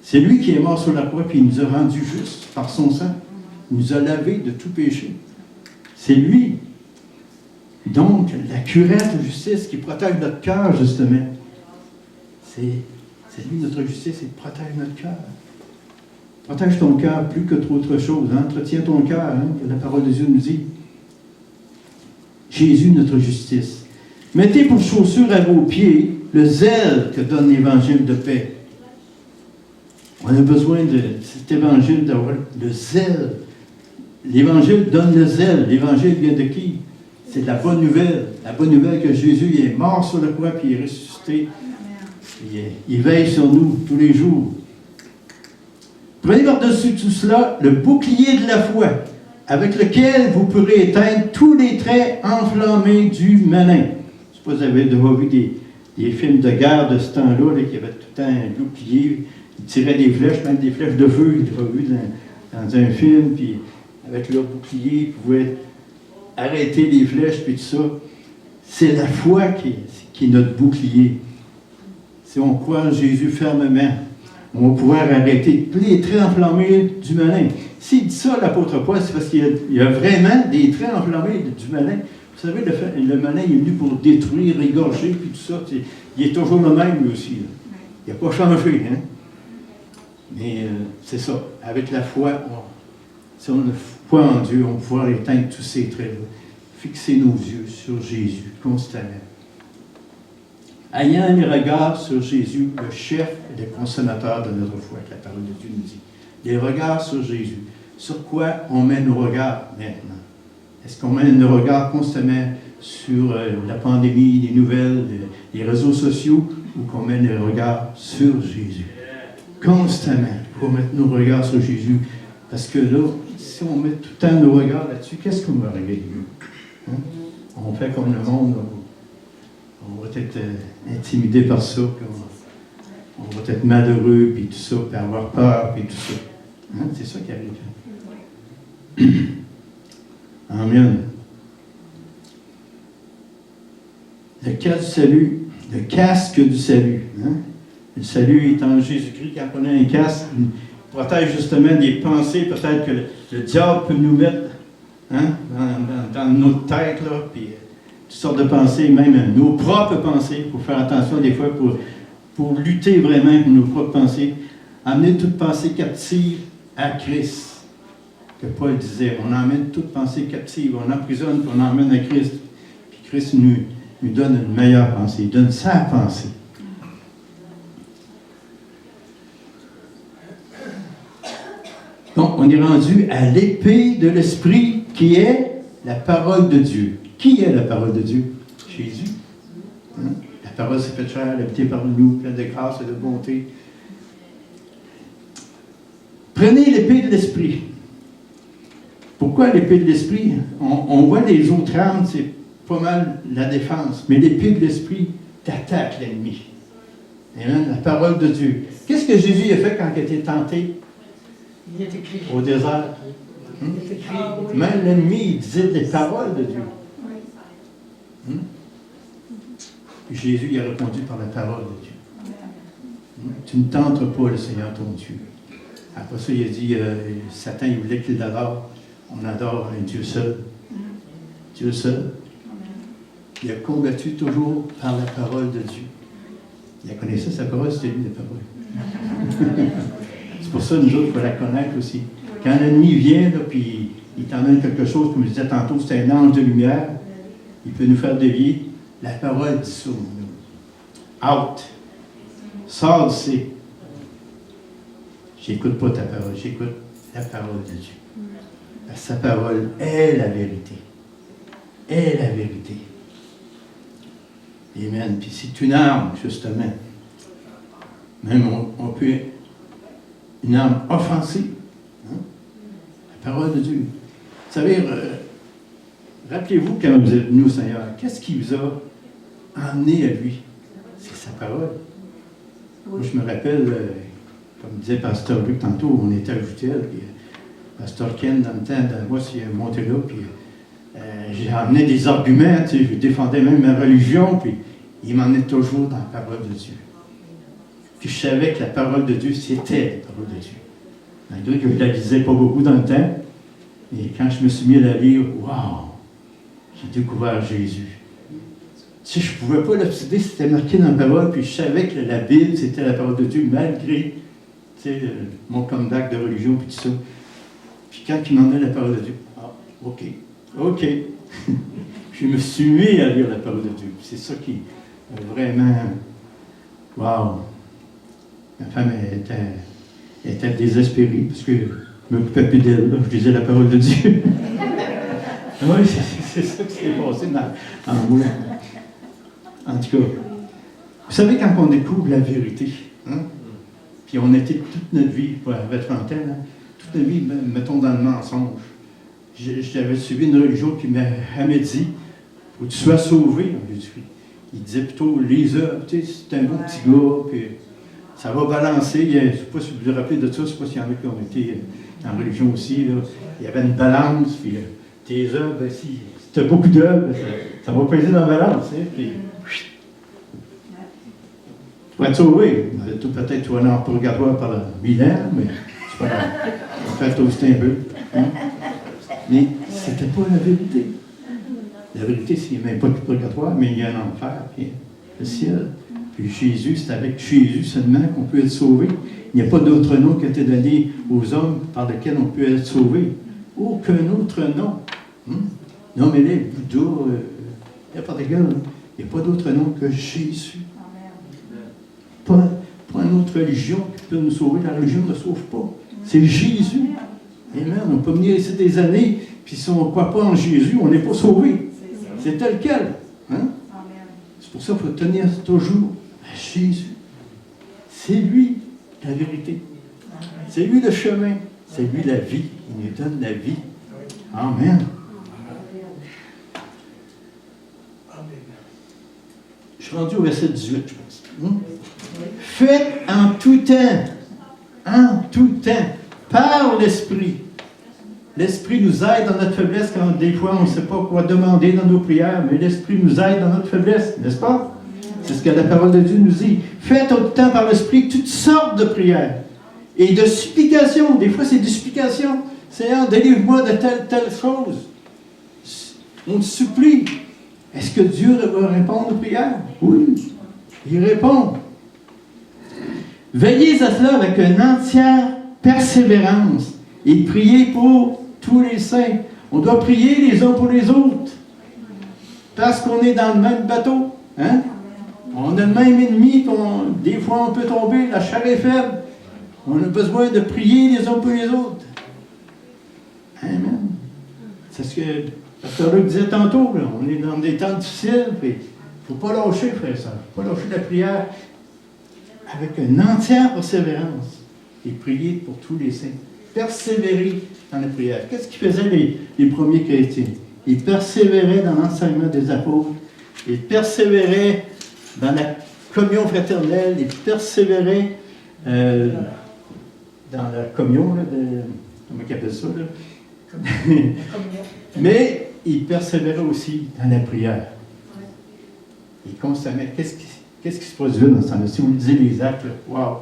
C'est lui qui est mort sur la croix et il nous a rendus justes par son sang. Il nous a lavés de tout péché. C'est lui. Donc, la cuirasse de justice qui protège notre cœur, justement. C'est lui notre justice, il protège notre cœur. Protège ton cœur plus que autre chose. Hein? Entretiens ton cœur, hein, que la parole de Dieu nous dit. Jésus, notre justice. Mettez pour chaussure à vos pieds le zèle que donne l'évangile de paix. On a besoin de cet évangile d'avoir le zèle. L'évangile donne le zèle. L'évangile vient de qui? C'est de la bonne nouvelle. La bonne nouvelle que Jésus est mort sur la croix puis il est ressuscité. Il veille sur nous tous les jours. Prenez par-dessus tout cela le bouclier de la foi, avec lequel vous pourrez éteindre tous les traits enflammés du malin. Je ne sais pas si vous avez déjà vu des films de guerre de ce temps-là, qui avaient tout le temps un bouclier, ils tiraient des flèches, même des flèches de feu, j'ai déjà vu dans un film, puis avec leur bouclier, ils pouvaient arrêter les flèches, puis tout ça. C'est la foi qui est notre bouclier. Si on croit en Jésus fermement, on va pouvoir arrêter tous les traits enflammés du malin. S'il dit ça, l'apôtre Paul, c'est parce qu'il y a vraiment des traits enflammés du malin. Vous savez, le malin il est venu pour détruire, égorger, puis tout ça. Il est toujours le même, lui aussi. Là. Il n'a pas changé. Hein? Mais c'est ça. Avec la foi, si on a foi en Dieu, on va pouvoir éteindre tous ces traits-là. Fixer nos yeux sur Jésus constamment. Ayant les regards sur Jésus, le chef et le consommateur de notre foi, que la parole de Dieu nous dit. Les regards sur Jésus. Sur quoi on met nos regards maintenant? Est-ce qu'on met nos regards constamment sur la pandémie, les nouvelles, les réseaux sociaux, ou qu'on met les regards sur Jésus? Constamment, il faut mettre nos regards sur Jésus. Parce que là, si on met tout le temps nos regards là-dessus, qu'est-ce qu'on va arriver? Hein? On fait comme le monde. On va être intimidé par ça, puis on va être malheureux, puis tout ça, puis avoir peur, puis tout ça. Hein? C'est ça qui arrive. Amen. Le casque du salut. Hein? Le salut est en Jésus-Christ. Quand on a un casque, il protège justement des pensées, peut-être que le diable peut nous mettre hein, dans notre tête, là, puis toutes sortes de pensées, même nos propres pensées. Il faut faire attention des fois pour lutter vraiment avec nos propres pensées. Amener toute pensée captive à Christ. Que Paul disait, on emmène toute pensée captive, on emprisonne, puis on emmène à Christ. Puis Christ nous donne une meilleure pensée, il donne sa pensée. Donc, on est rendu à l'épée de l'Esprit qui est la parole de Dieu. Qui est la parole de Dieu? Jésus. Hein? La parole s'est faite chair, elle a habité parmi nous, pleine de grâce et de bonté. Prenez l'épée de l'Esprit. Pourquoi l'épée de l'Esprit? On voit les autres armes, c'est pas mal la défense, mais l'épée de l'Esprit t'attaque l'ennemi. Amen? La parole de Dieu. Qu'est-ce que Jésus a fait quand il était tenté? Il est écrit. Au désert. Il est écrit. Même l'ennemi, il disait des paroles de Dieu. Jésus il a répondu par la parole de Dieu. Tu ne tenteras pas le Seigneur ton Dieu. Après ça, il a dit, Satan, il voulait qu'il l'adore. On adore un Dieu seul. Dieu seul. Il a combattu toujours par la parole de Dieu. Il a connaissé sa parole, c'était lui la parole. C'est pour ça que nous autres, il faut la connaître aussi. Quand l'ennemi vient, là, puis il t'emmène quelque chose, comme je disais tantôt, c'est un ange de lumière, il peut nous faire dévier. La parole dit ça. Out. Sors d'ici. J'écoute pas ta parole, j'écoute la parole de Dieu. Parce que sa parole est la vérité. Est la vérité. Amen. Puis c'est une arme, justement. Même on peut. Une arme offensive. Hein? La parole de Dieu. Vous savez, rappelez-vous quand vous êtes venu au Seigneur, qu'est-ce qui vous a amené à lui? C'est sa parole. Moi, je me rappelle, comme disait Pasteur Luc tantôt, on était à Joutel, puis Pasteur Ken, dans le temps, moi, il est monté là, puis j'ai amené des arguments, tu sais, je défendais même ma religion, puis il m'emmenait toujours dans la parole de Dieu. Puis je savais que la parole de Dieu, c'était la parole de Dieu. Malgré que je ne la lisais pas beaucoup dans le temps, mais quand je me suis mis à la lire, waouh, j'ai découvert Jésus. Tu sais, je ne pouvais pas l'obséder, c'était marqué dans la parole, puis je savais que la Bible, c'était la parole de Dieu, malgré mon comeback de religion, puis tout ça. Puis quand il m'emmenait la parole de Dieu, OK. Je me suis mis à lire la parole de Dieu. C'est ça qui vraiment, waouh. Ma femme était désespérée, parce que je ne m'occupais plus d'elle, je disais la parole de Dieu. Oui, c'est ça qui s'est passé en moi. En tout cas, vous savez, quand on découvre la vérité, hein, puis on était toute notre vie, avec 30 ans, hein, toute notre vie, mettons dans le mensonge. J'avais suivi une religion qui m'avait dit, il faut que tu sois sauvé en Jésus-Christ. Il disait plutôt, les œuvres, tu sais, c'est un bon petit gars, puis ça va balancer. Je ne sais pas si vous vous rappelez de ça, je ne sais pas s'il y en a qui ont été en religion aussi. Là. Il y avait une balance, puis tes œuvres, ben, si tu as beaucoup d'œuvres, ça va peser dans la balance. Hein, puis, tu vas être sauvé. Peut-être tu vas aller en purgatoire par 1000 ans, mais c'est pas grave. On va faire toaster un peu. Hein. Mais c'était pas la vérité. La vérité, c'est qu'il n'y a même pas de purgatoire, mais il y a un enfer, puis le ciel. Puis Jésus, c'est avec Jésus seulement qu'on peut être sauvé. Il n'y a pas d'autre nom qui a été donné aux hommes par lequel on peut être sauvé. Aucun autre nom. Non, mais là, Bouddha, n'importe quel, il n'y a pas d'autre nom que Jésus. Pas une autre religion qui peut nous sauver. La religion ne sauve pas. C'est Jésus. Amen. On peut venir ici des années, puis si on ne croit pas en Jésus, on n'est pas sauvé. C'est tel quel. Hein? C'est pour ça qu'il faut tenir toujours à Jésus. C'est lui la vérité. C'est lui le chemin. C'est lui la vie. Il nous donne la vie. Amen. Je suis rendu au verset 18, je pense. Faites en tout temps, par l'Esprit. L'Esprit nous aide dans notre faiblesse quand des fois on ne sait pas quoi demander dans nos prières, mais l'Esprit nous aide dans notre faiblesse, n'est-ce pas? C'est ce que la parole de Dieu nous dit. Faites en tout temps par l'Esprit toutes sortes de prières et de supplications. Des fois, c'est des supplications. Seigneur, délivre-moi de telle chose. On te supplie. Est-ce que Dieu va répondre aux prières? Oui, il répond. Veillez à cela avec une entière persévérance et priez pour tous les saints. On doit prier les uns pour les autres parce qu'on est dans le même bateau. Hein? On a le même ennemi, des fois on peut tomber, la chair est faible. On a besoin de prier les uns pour les autres. Amen. C'est ce que Pasteur Luc disait tantôt, là. On est dans des temps difficiles, il ne faut pas lâcher, frère et sœur. Il ne faut pas lâcher la prière avec une entière persévérance et prier pour tous les saints. Persévérer dans la prière. Qu'est-ce qu'ils faisaient les premiers chrétiens? Ils persévéraient dans l'enseignement des apôtres, ils persévéraient dans la communion fraternelle, ils persévéraient dans la communion, là, comment ils appellent ça? Là? Mais ils persévéraient aussi dans la prière. Et constamment, qu'est-ce qui se produisait dans ce temps-là? Si vous lisez les actes, wow!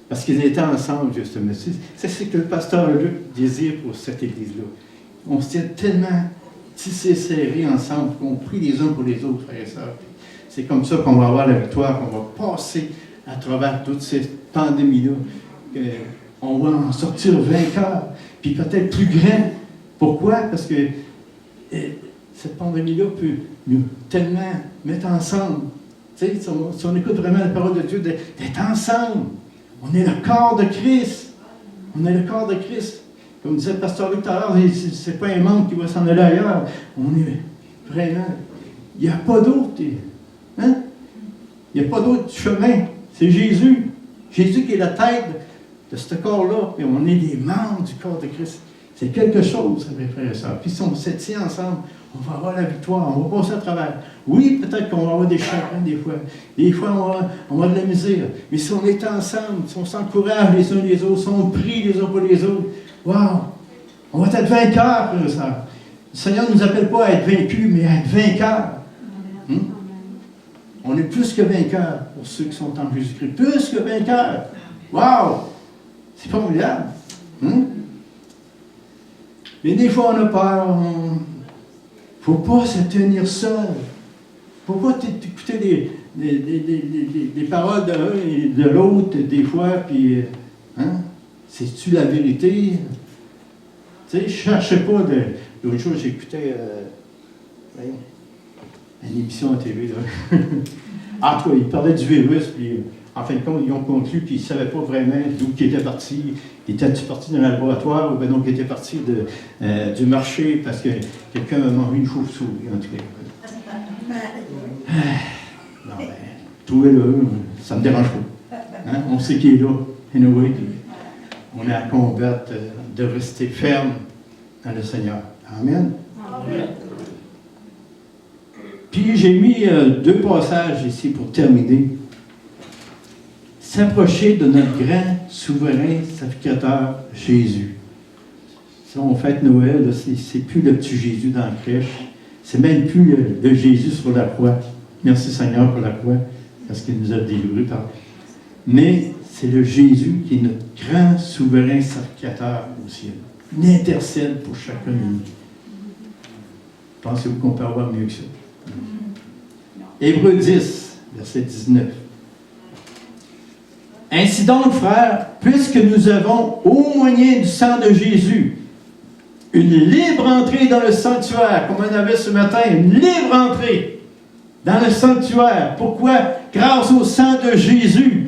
Parce qu'ils étaient ensemble, justement. C'est ce que le pasteur Luc désire pour cette église-là. On se tient tellement tissés, serrés ensemble, qu'on prie les uns pour les autres, frères et sœurs. C'est comme ça qu'on va avoir la victoire, qu'on va passer à travers toutes ces pandémies-là. On va en sortir vainqueur, puis peut-être plus grand. Pourquoi? Parce que cette pandémie-là peut nous tellement mettre ensemble. Tu sais, si on écoute vraiment la parole de Dieu, d'être ensemble. On est le corps de Christ. On est le corps de Christ. Comme disait le pasteur Luc tout à l'heure, ce n'est pas un membre qui va s'en aller ailleurs. On est vraiment... Il n'y a pas d'autre. Hein? Il n'y a pas d'autre chemin. C'est Jésus. Jésus qui est la tête de ce corps-là. Et on est des membres du corps de Christ. C'est quelque chose, mes frères et sœurs. Puis si on se tient ensemble, on va avoir la victoire. On va passer à travers. Oui, peut-être qu'on va avoir des chagrins des fois. Des fois, on va de la misère. Mais si on est ensemble, si on s'encourage les uns les autres, si on prie les uns pour les autres, wow! On va être vainqueurs, frères et sœurs. Le Seigneur ne nous appelle pas à être vaincus, mais à être vainqueurs. On est plus que vainqueurs pour ceux qui sont en Jésus-Christ. Plus que vainqueurs. Wow! C'est formidable. Mais des fois, on a peur. Il ne faut pas se tenir seul. Il ne faut pas écouter des paroles de l'un et de l'autre, des fois, puis, c'est-tu la vérité? Tu sais, je ne cherchais pas de... L'autre jour, j'écoutais une émission à TV, là. En tout cas, ils parlaient du virus, puis en fin de compte, ils ont conclu qu'ils ne savaient pas vraiment d'où il était parti. Était-tu parti d'un laboratoire ou bien donc il était parti du marché parce que quelqu'un a mangé une chauve-souris, en tout cas. Non, ben, trouvez-le, ça ne me dérange pas. Hein? On sait qu'il est là, anyway, puis on est à combattre de rester ferme dans le Seigneur. Amen. Amen. Puis j'ai mis 2 passages ici pour terminer. S'approcher de notre grand, souverain, sacrificateur, Jésus. Si on fête Noël, c'est plus le petit Jésus dans la crèche, c'est même plus le Jésus sur la croix. Merci Seigneur pour la croix, parce qu'il nous a délivrés par... Mais c'est le Jésus qui est notre grand, souverain, sacrificateur au ciel. Il intercède pour chacun de nous. Pensez-vous qu'on peut avoir mieux que ça? Hébreux 10, verset 19. Ainsi donc, frères, puisque nous avons, au moyen du sang de Jésus, une libre entrée dans le sanctuaire, comme on avait ce matin, une libre entrée dans le sanctuaire. Pourquoi? Grâce au sang de Jésus,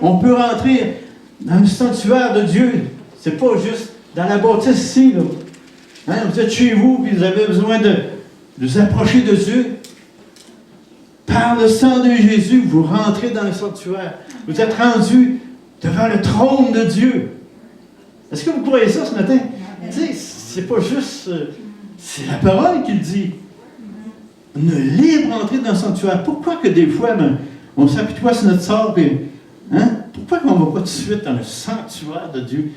on peut rentrer dans le sanctuaire de Dieu. C'est pas juste dans la bâtisse ici, là. Hein? Vous êtes chez vous, et vous avez besoin de vous approcher de Dieu. Par le sang de Jésus, vous rentrez dans le sanctuaire. Vous êtes rendus devant le trône de Dieu. Est-ce que vous croyez ça ce matin? Tu sais, c'est pas juste... c'est la parole qui le dit. Une libre entrée dans le sanctuaire. Pourquoi que des fois, on s'apitoie sur notre sort, et, pourquoi qu'on ne va pas tout de suite dans le sanctuaire de Dieu,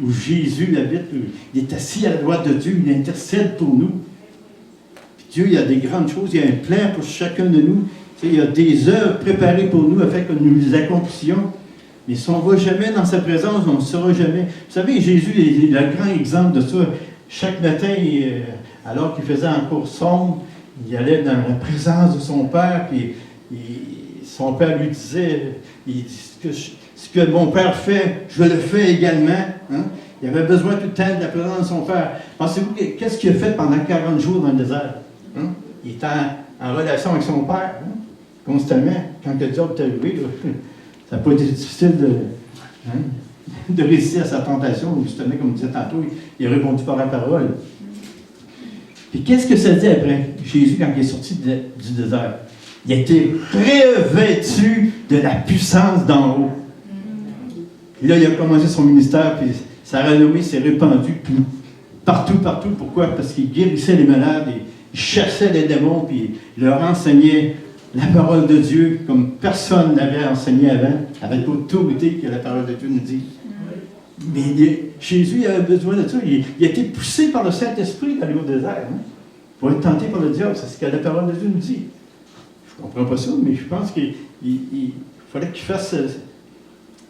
où Jésus habite, où il est assis à la droite de Dieu, il intercède pour nous. Dieu, il y a des grandes choses, il y a un plan pour chacun de nous. Tu sais, il y a des œuvres préparées pour nous afin que nous les accomplissions. Mais si on ne va jamais dans sa présence, on ne saura jamais. Vous savez, Jésus est le grand exemple de ça. Chaque matin, alors qu'il faisait encore sombre, il allait dans la présence de son Père, puis son Père lui disait, ce que mon Père fait, je le fais également. Il avait besoin tout le temps de la présence de son Père. Pensez-vous, qu'est-ce qu'il a fait pendant 40 jours dans le désert? Il était en relation avec son Père, constamment. Quand le diable est arrivé, ça n'a pas été difficile de résister à sa tentation. Justement, comme je disais tantôt, il a répondu par la parole. Puis qu'est-ce que ça dit après? Jésus, quand il est sorti du désert, il a été revêtu de la puissance d'en haut. Et là, il a commencé son ministère, puis sa renommée s'est répandue partout. Pourquoi? Parce qu'il guérissait les malades, il chassait les démons, puis il leur enseignait la parole de Dieu comme personne n'avait enseigné avant, avec l'autorité que la parole de Dieu nous dit. Mais Jésus avait besoin de ça. Il a été poussé par le Saint-Esprit d'aller au désert, pour être tenté par le diable. C'est ce que la parole de Dieu nous dit. Je ne comprends pas ça, mais je pense qu'il fallait qu'il fasse. Je ne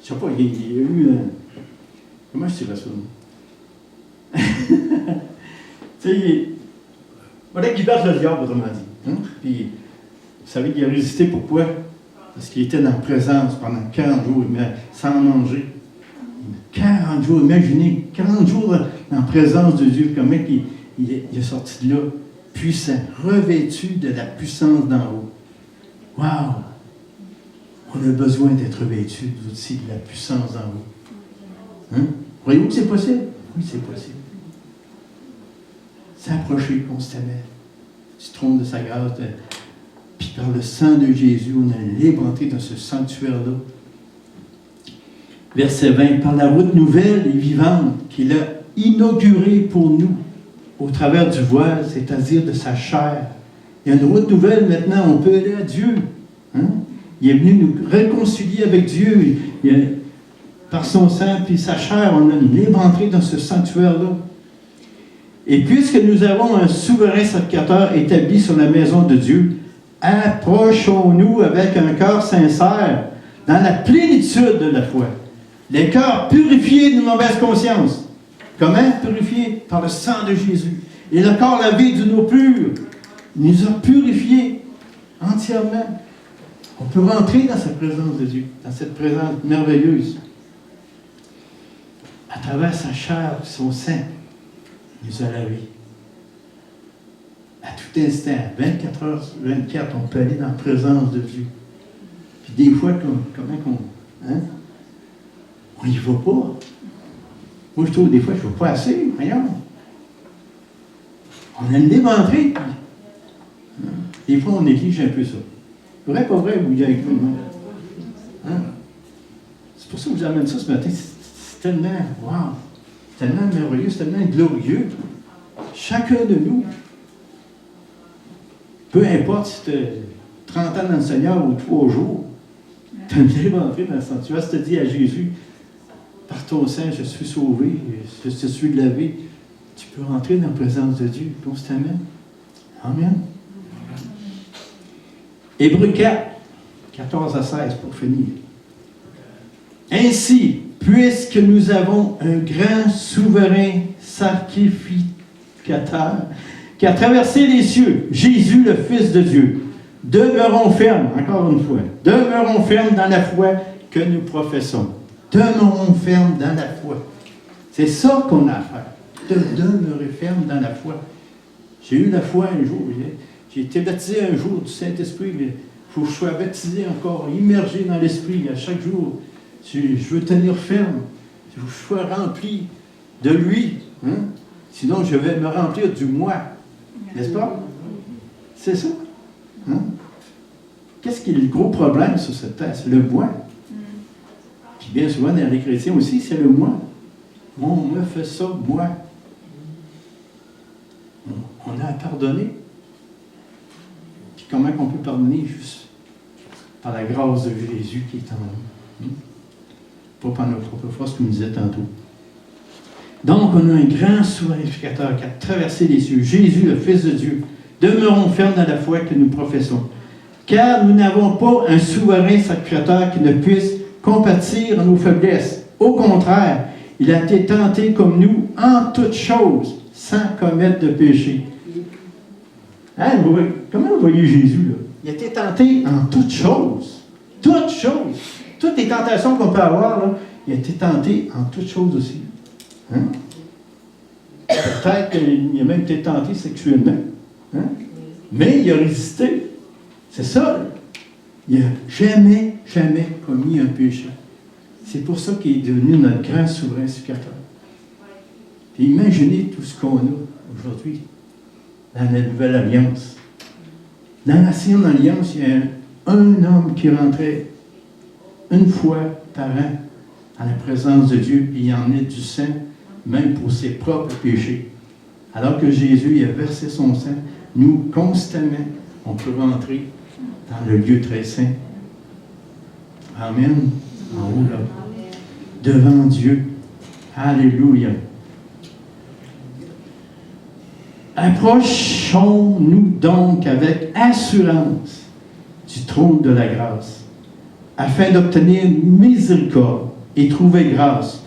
sais pas, il y a eu. Comment je dirais ça? Tu sais, il fallait qu'il batte le diable, autrement dit. Hein? Puis, vous savez qu'il a résisté, pourquoi? Parce qu'il était dans la présence pendant 40 jours, sans manger. 40 jours, imaginez, 40 jours dans la présence de Dieu, comment il est sorti de là, puissant, revêtu de la puissance d'en haut. Wow! On a besoin d'être revêtu aussi de la puissance d'en haut. Hein? Voyez-vous que c'est possible? Oui, c'est possible. S'approcher constamment du trône de sa grâce, puis par le sang de Jésus, on est libre d'entrer dans ce sanctuaire-là. Verset 20, par la route nouvelle et vivante qu'il a inaugurée pour nous, au travers du voile, c'est-à-dire de sa chair. Il y a une route nouvelle maintenant, on peut aller à Dieu. Hein? Il est venu nous réconcilier avec Dieu. Par son sang puis sa chair, on a une libre entrée dans ce sanctuaire-là. Et puisque nous avons un souverain sacrificateur établi sur la maison de Dieu, approchons-nous avec un cœur sincère, dans la plénitude de la foi. Les cœurs purifiés d'une mauvaise conscience. Comment purifiés? Par le sang de Jésus. Et le corps lavé d'une eau pure. Il nous a purifiés entièrement. On peut rentrer dans sa présence de Dieu, dans cette présence merveilleuse. À travers sa chair, son sang, il nous a lavés. À tout instant, 24 heures sur 24, on peut aller dans la présence de Dieu. Puis des fois, comment qu'on... Hein? On n'y va pas. Moi, je trouve des fois, je ne vais pas assez. Voyons. On a une libre entrée. Hein? Des fois, on néglige un peu ça. Vrai, pas vrai, vous y avec nous. Hein? C'est pour ça que je vous amène ça ce matin. C'est tellement, wow, c'est tellement merveilleux, c'est tellement glorieux. Chacun de nous, peu importe si tu as 30 ans dans le Seigneur ou 3 jours, tu as une libre entrée dans le sanctuaire. Si tu dis à Jésus, par ton sang, je suis sauvé, je suis lavé, tu peux rentrer dans la présence de Dieu constamment. Amen. Hébreux 4, 14 à 16 pour finir. Ainsi, puisque nous avons un grand souverain sacrificateur qui a traversé les cieux, Jésus le Fils de Dieu, demeurons fermes, encore une fois, demeurons fermes dans la foi que nous professons. Demeurons fermes dans la foi. C'est ça qu'on a à faire, de demeurer ferme dans la foi. J'ai eu la foi un jour, j'ai été baptisé un jour du Saint-Esprit, mais il faut que je sois baptisé encore, immergé dans l'Esprit à chaque jour. Je veux tenir ferme, il faut que je sois rempli de lui. Hein? Sinon, je vais me remplir du moi. N'est-ce pas? C'est ça. Hein? Qu'est-ce qui est le gros problème sur cette terre? C'est le moi. Puis bien souvent, dans les chrétiens aussi, c'est le moi. On me fait ça, moi. On a à pardonner. Puis comment on peut pardonner? Juste par la grâce de Jésus qui est en nous. Pas par notre propre force, comme je disais tantôt. Donc, on a un grand sacrificateur qui a traversé les cieux, Jésus, le Fils de Dieu. Demeurons fermes dans la foi que nous professons. Car nous n'avons pas un souverain sacrificateur qui ne puisse compatir à nos faiblesses. Au contraire, il a été tenté comme nous en toutes choses, sans commettre de péché. Hein, comment vous voyez Jésus, là? Il a été tenté en toutes choses. Toutes choses. Toutes les tentations qu'on peut avoir, là, il a été tenté en toutes choses aussi. Hein? Peut-être qu'il a même été tenté sexuellement. Hein? Mais il a résisté. C'est ça. Il n'a jamais, jamais commis un péché. C'est pour ça qu'il est devenu notre grand souverain sacrificateur. Et imaginez tout ce qu'on a aujourd'hui dans la Nouvelle Alliance. Dans l'Ancienne Alliance, il y a un homme qui rentrait une fois par an à la présence de Dieu, et il en est du sang, même pour ses propres péchés. Alors que Jésus a versé son sang, nous, constamment, on peut rentrer dans le lieu très saint. Amen. En haut, là. Devant Dieu. Alléluia. Approchons-nous donc avec assurance du trône de la grâce, afin d'obtenir miséricorde et trouver grâce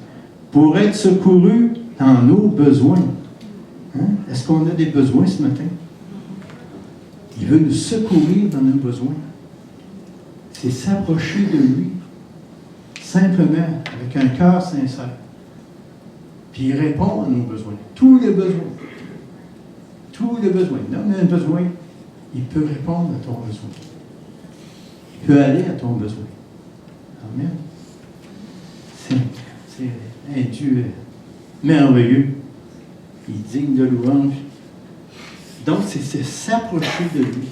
pour être secourus dans nos besoins. Hein? Est-ce qu'on a des besoins ce matin? Il veut nous secourir dans nos besoins. C'est s'approcher de lui, simplement, avec un cœur sincère. Puis il répond à nos besoins. Tous les besoins. Tous les besoins. On a un besoin, il peut répondre à ton besoin. Il peut aller à ton besoin. Amen. C'est un Dieu merveilleux. Il est digne de louange. Donc, c'est s'approcher de lui.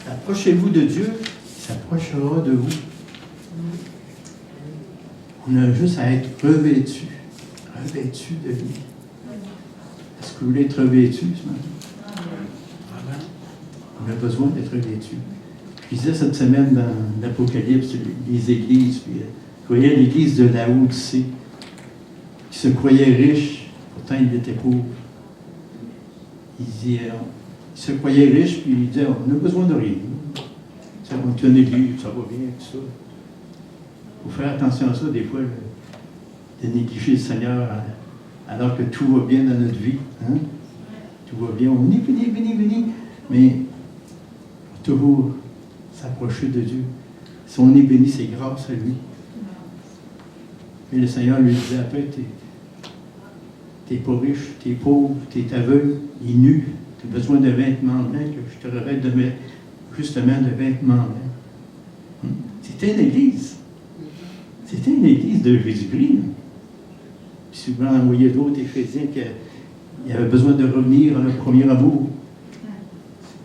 Approchez-vous de Dieu, il s'approchera de vous. On a juste à être revêtu de lui. Est-ce que vous voulez être revêtu ce matin? On a besoin d'être revêtu. Je disais cette semaine dans l'Apocalypse, les églises, puis je voyais l'église de Laodicée, qui se croyait riche, pourtant il était pauvre. Il se croyait riche, puis il disait, on n'a besoin de rien. On est une église, ça va bien, tout ça. Il faut faire attention à ça, des fois, de négliger le Seigneur alors que tout va bien dans notre vie. Hein? Tout va bien, on est béni, mais il faut toujours s'approcher de Dieu. Si on est béni, c'est grâce à lui. Et le Seigneur lui disait, après, t'es pas riche, t'es pauvre, t'es aveugle, et nu, tu as besoin de vêtements blancs, que je te revête justement de vêtements blancs. C'était une église. C'était une église de Jésus-Christ. Puis souvent, on voyait d'autres Éphésiens qui avaient besoin de revenir à leur premier amour.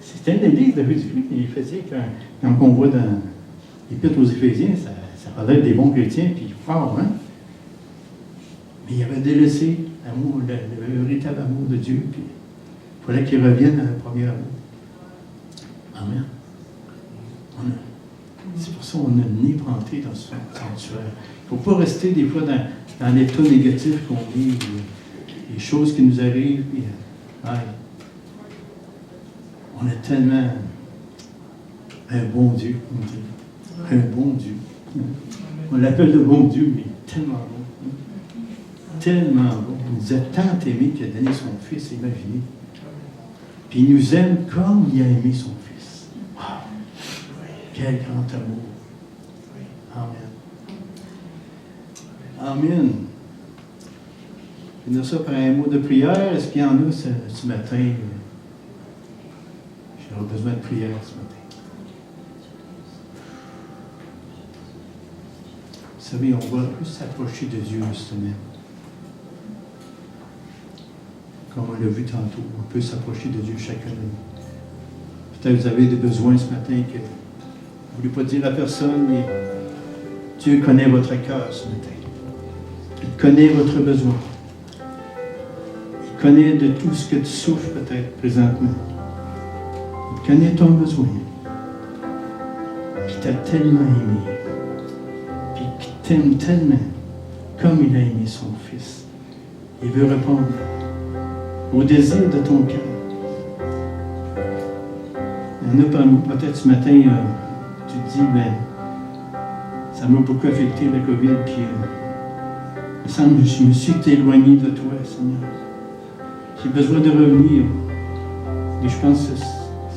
C'était une église de Jésus-Christ, les Éphésiens, quand on voit dans l'Épître aux Éphésiens, ça parlait des bons chrétiens, puis fort, hein? Mais il avait délaissé l'amour, le véritable amour de Dieu, puis il fallait qu'ils reviennent à leur premier amour. Amen. C'est pour ça qu'on a le nez planté dans ce sanctuaire. Il ne faut pas rester des fois dans l'état négatif qu'on vit, les choses qui nous arrivent. Puis, on a tellement un bon Dieu, on dit. Un bon Dieu. On l'appelle le bon Dieu, mais tellement bon. Tellement bon. Il nous a tant aimé qu'il a donné son Fils, imaginez. Puis il nous aime comme il a aimé son Fils. Wow! Quel grand amour. Amen. Amen. Finir ça par un mot de prière. Est-ce qu'il y en a ce matin? J'aurais besoin de prière ce matin. Vous savez, on va plus s'approcher de Dieu justement. Comme on l'a vu tantôt, on peut s'approcher de Dieu chacun de nous. Peut-être que vous avez des besoins ce matin que vous ne voulez pas dire à personne, mais Dieu connaît votre cœur ce matin. Il connaît votre besoin. Il connaît de tout ce que tu souffres peut-être présentement. Il connaît ton besoin. Puis il t'a tellement aimé. Puis il t'aime tellement comme il a aimé son Fils. Il veut répondre au désir de ton cœur. Il y en a parmi vous, peut-être ce matin, tu te dis, ça m'a beaucoup affecté la COVID, puis il me semble que je me suis éloigné de toi, Seigneur. J'ai besoin de revenir. Et je pense que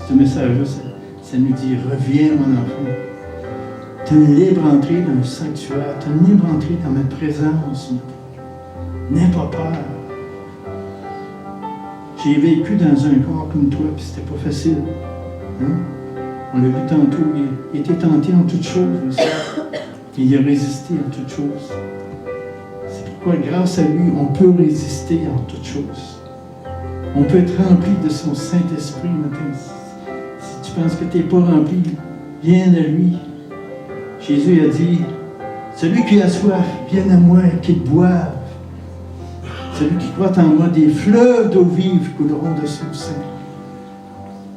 ce message-là, ça nous dit, reviens mon enfant. Tu es libre d'entrer dans le sanctuaire, tu es libre d'entrer dans ma présence. N'aie pas peur. J'ai vécu dans un corps comme toi, puis c'était pas facile. Hein? On l'a vu tantôt, il était tenté en toutes choses aussi. Et il a résisté en toutes choses. C'est pourquoi, grâce à lui, on peut résister en toutes choses. On peut être rempli de son Saint-Esprit matin. Si tu penses que tu n'es pas rempli, viens à lui. Jésus a dit, celui qui a soif, vienne à moi et qu'il boive. Celui qui croit en moi, des fleuves d'eau vive couleront de son sein.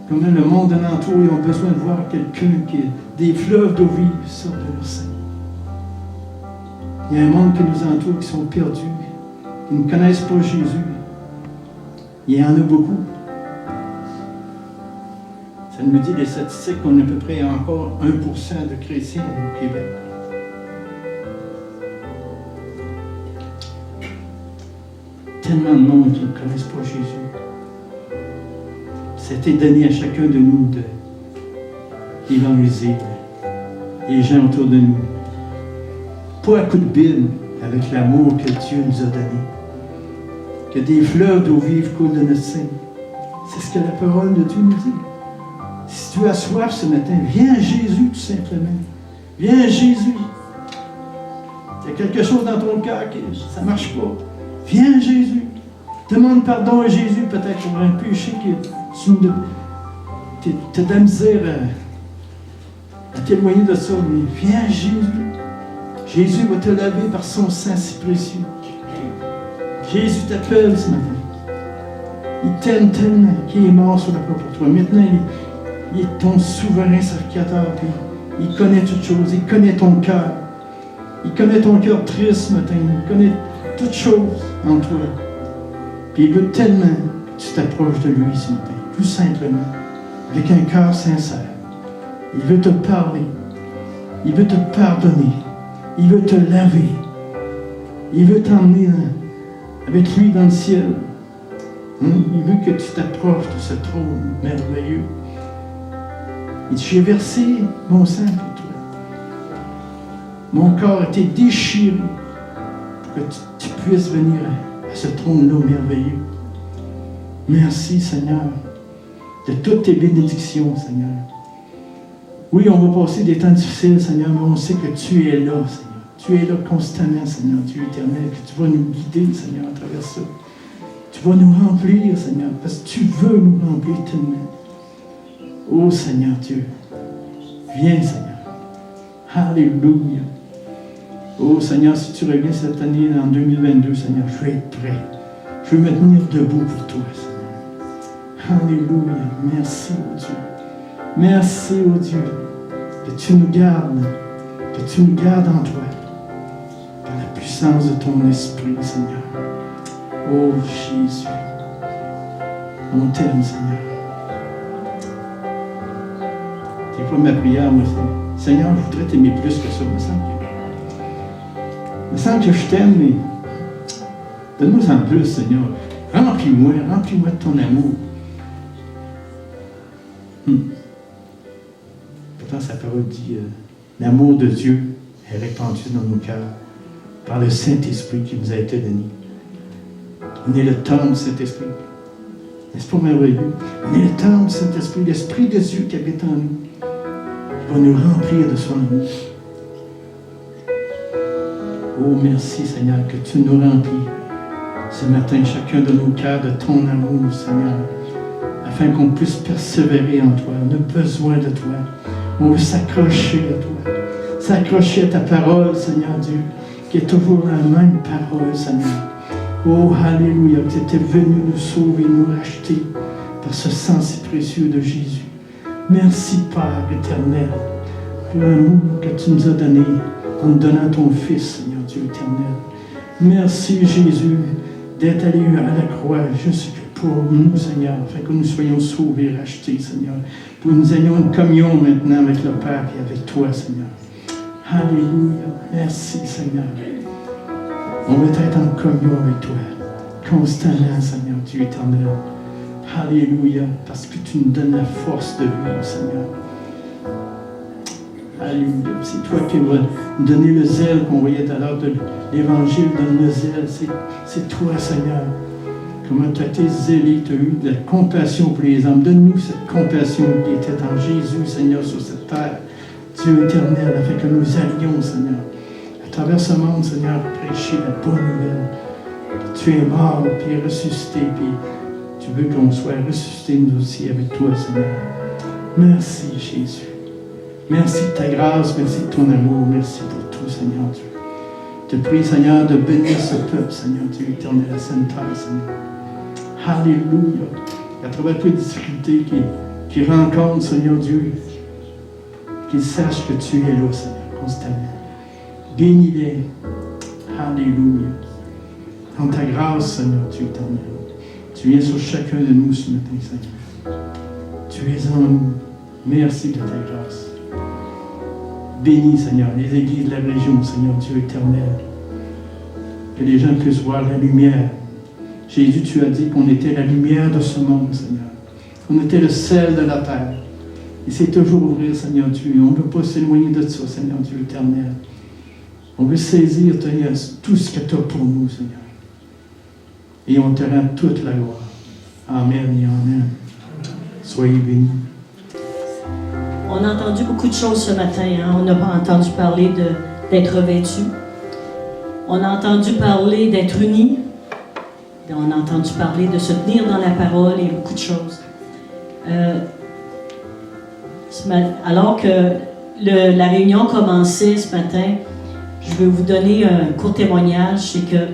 Comme le monde alentour, ils ont besoin de voir quelqu'un qui a des fleuves d'eau vive sortent de leur sein. Il y a un monde qui nous entoure, qui sont perdus, qui ne connaissent pas Jésus. Il y en a beaucoup. Ça nous dit les statistiques qu'on a à peu près encore 1% de chrétiens au Québec. Tellement de monde qui ne connaissent pas Jésus. C'était donné à chacun de nous d'évangéliser les gens autour de nous. Pas à coup de bine, avec l'amour que Dieu nous a donné. Que des fleuves d'eau vive coulent de notre sein. C'est ce que la parole de Dieu nous dit. Si tu as soif ce matin, viens à Jésus tout simplement. Viens à Jésus. Il y a quelque chose dans ton cœur qui ça ne marche pas. Viens à Jésus. Demande pardon à Jésus peut-être pour un péché que tu as de la misère à t'éloigner de ça. Mais viens à Jésus. Jésus va te laver par son sang si précieux. Jésus t'appelle ce matin. Il t'aime tellement qu'il est mort sur la croix pour toi. Maintenant, il est ton souverain sacrificateur. Puis il connaît toutes choses. Il connaît ton cœur. Il connaît ton cœur triste ce matin. Il connaît toutes choses en toi. Puis il veut tellement que tu t'approches de lui ce matin. Tout simplement. Avec un cœur sincère. Il veut te parler. Il veut te pardonner. Il veut te laver. Il veut t'emmener avec lui dans le ciel. Il veut que tu t'approches de ce trône merveilleux. Il dit, j'ai versé mon sang pour toi. Mon corps a été déchiré pour que tu puisses venir à ce trône-là merveilleux. Merci, Seigneur, de toutes tes bénédictions, Seigneur. Oui, on va passer des temps difficiles, Seigneur, mais on sait que tu es là, Seigneur. Tu es là constamment, Seigneur, Dieu éternel, que tu vas nous guider, Seigneur, à travers ça. Tu vas nous remplir, Seigneur, parce que tu veux nous remplir tellement. Oh, Seigneur Dieu, viens, Seigneur. Alléluia. Oh, Seigneur, si tu reviens cette année, en 2022, Seigneur, je vais être prêt. Je veux me tenir debout pour toi, Seigneur. Alléluia. Merci, oh Dieu. Merci, oh Dieu, que tu nous gardes en toi, par la puissance de ton esprit, Seigneur. Oh Jésus, on t'aime, Seigneur. Des fois, ma prière, moi, c'est Seigneur, je voudrais t'aimer plus que ça. Il me semble que je t'aime, mais donne-moi en plus, Seigneur. Remplis-moi de ton amour. Pourtant, sa parole dit l'amour de Dieu est répandu dans nos cœurs par le Saint-Esprit qui nous a été donné. On est le temple du Saint-Esprit. N'est-ce pas merveilleux? On est le temple du Saint-Esprit, l'Esprit de Dieu qui habite en nous. Il va nous remplir de son amour. Oh, merci Seigneur, que tu nous remplis ce matin, chacun de nos cœurs, de ton amour, Seigneur, afin qu'on puisse persévérer en toi. On a besoin de toi. On veut s'accrocher à toi. S'accrocher à ta parole, Seigneur Dieu, qui est toujours la même parole, Seigneur. Oh, alléluia, que tu étais venu nous sauver, nous racheter par ce sang si précieux de Jésus. Merci, Père éternel, pour l'amour que tu nous as donné en nous donnant ton Fils, Seigneur Dieu éternel. Merci, Jésus, d'être allé à la croix juste pour nous, Seigneur, afin que nous soyons sauvés, rachetés, Seigneur. Pour que nous ayons une communion maintenant avec le Père et avec toi, Seigneur. Alléluia. Merci, Seigneur. On veut être en communion avec toi, constamment, Seigneur, Dieu éternel. Alléluia, parce que tu nous donnes la force de vivre, Seigneur. Alléluia. C'est toi qui vas nous donner le zèle qu'on voyait tout à l'heure de l'Évangile, donne le zèle. C'est toi, Seigneur. Comment tu as été zélé, tu as eu de la compassion pour les hommes. Donne-nous cette compassion qui était en Jésus, Seigneur, sur cette terre. Dieu éternel, afin que nous allions, Seigneur, à travers ce monde, Seigneur, prêcher la bonne nouvelle. Tu es mort, puis ressuscité, puis tu veux qu'on soit ressuscité nous aussi avec toi, Seigneur. Merci, Jésus. Merci de ta grâce, merci de ton amour, merci pour tout, Seigneur Dieu. Je te prie, Seigneur, de bénir ce peuple, Seigneur Dieu éternel, la Sainte Terre, Seigneur. Alléluia. À travers toutes les difficultés qu'ils rencontrent, Seigneur Dieu, qu'ils sachent que tu es là, Seigneur, constamment. Bénis-les. Alléluia. En ta grâce, Seigneur Dieu éternel. Tu viens sur chacun de nous ce matin, Seigneur. Tu es en nous. Merci de ta grâce. Bénis, Seigneur, les églises de la région, Seigneur Dieu éternel. Que les gens puissent voir la lumière. Jésus, tu as dit qu'on était la lumière de ce monde, Seigneur. On était le sel de la terre. Et c'est toujours ouvrir, Seigneur Dieu. On ne veut pas s'éloigner de ça, Seigneur Dieu éternel. On veut saisir, Seigneur, tout ce que tu as pour nous, Seigneur. Et on te rend toute la gloire. Amen et amen. Soyez bénis. On a entendu beaucoup de choses ce matin. Hein? On a entendu parler d'être revêtu. On a entendu parler d'être unis. On a entendu parler de se tenir dans la parole et beaucoup de choses. Alors que la réunion commençait ce matin, je vais vous donner un court témoignage. C'est que,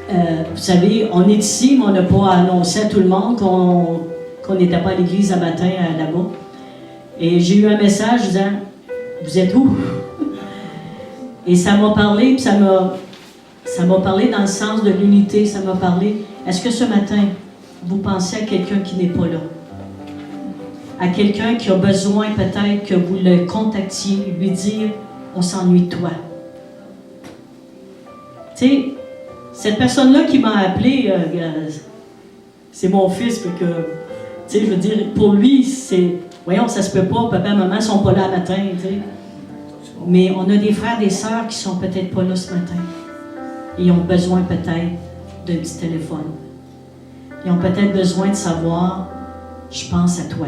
vous savez, on est ici, mais on n'a pas annoncé à tout le monde qu'on n'était pas à l'église un matin là-bas. Et j'ai eu un message disant « Vous êtes où? » Et ça m'a parlé, puis ça m'a parlé dans le sens de l'unité. Ça m'a parlé, est-ce que ce matin, vous pensez à quelqu'un qui n'est pas là? À quelqu'un qui a besoin peut-être que vous le contactiez, lui dire « On s'ennuie de toi. » Tu sais, cette personne-là qui m'a appelé, c'est mon fils, parce que, tu sais, je veux dire, pour lui, c'est... Voyons, ça se peut pas, papa et maman ne sont pas là le matin, tu sais. Mais on a des frères et des sœurs qui sont peut-être pas là ce matin. Ils ont besoin peut-être d'un petit téléphone. Ils ont peut-être besoin de savoir, je pense à toi.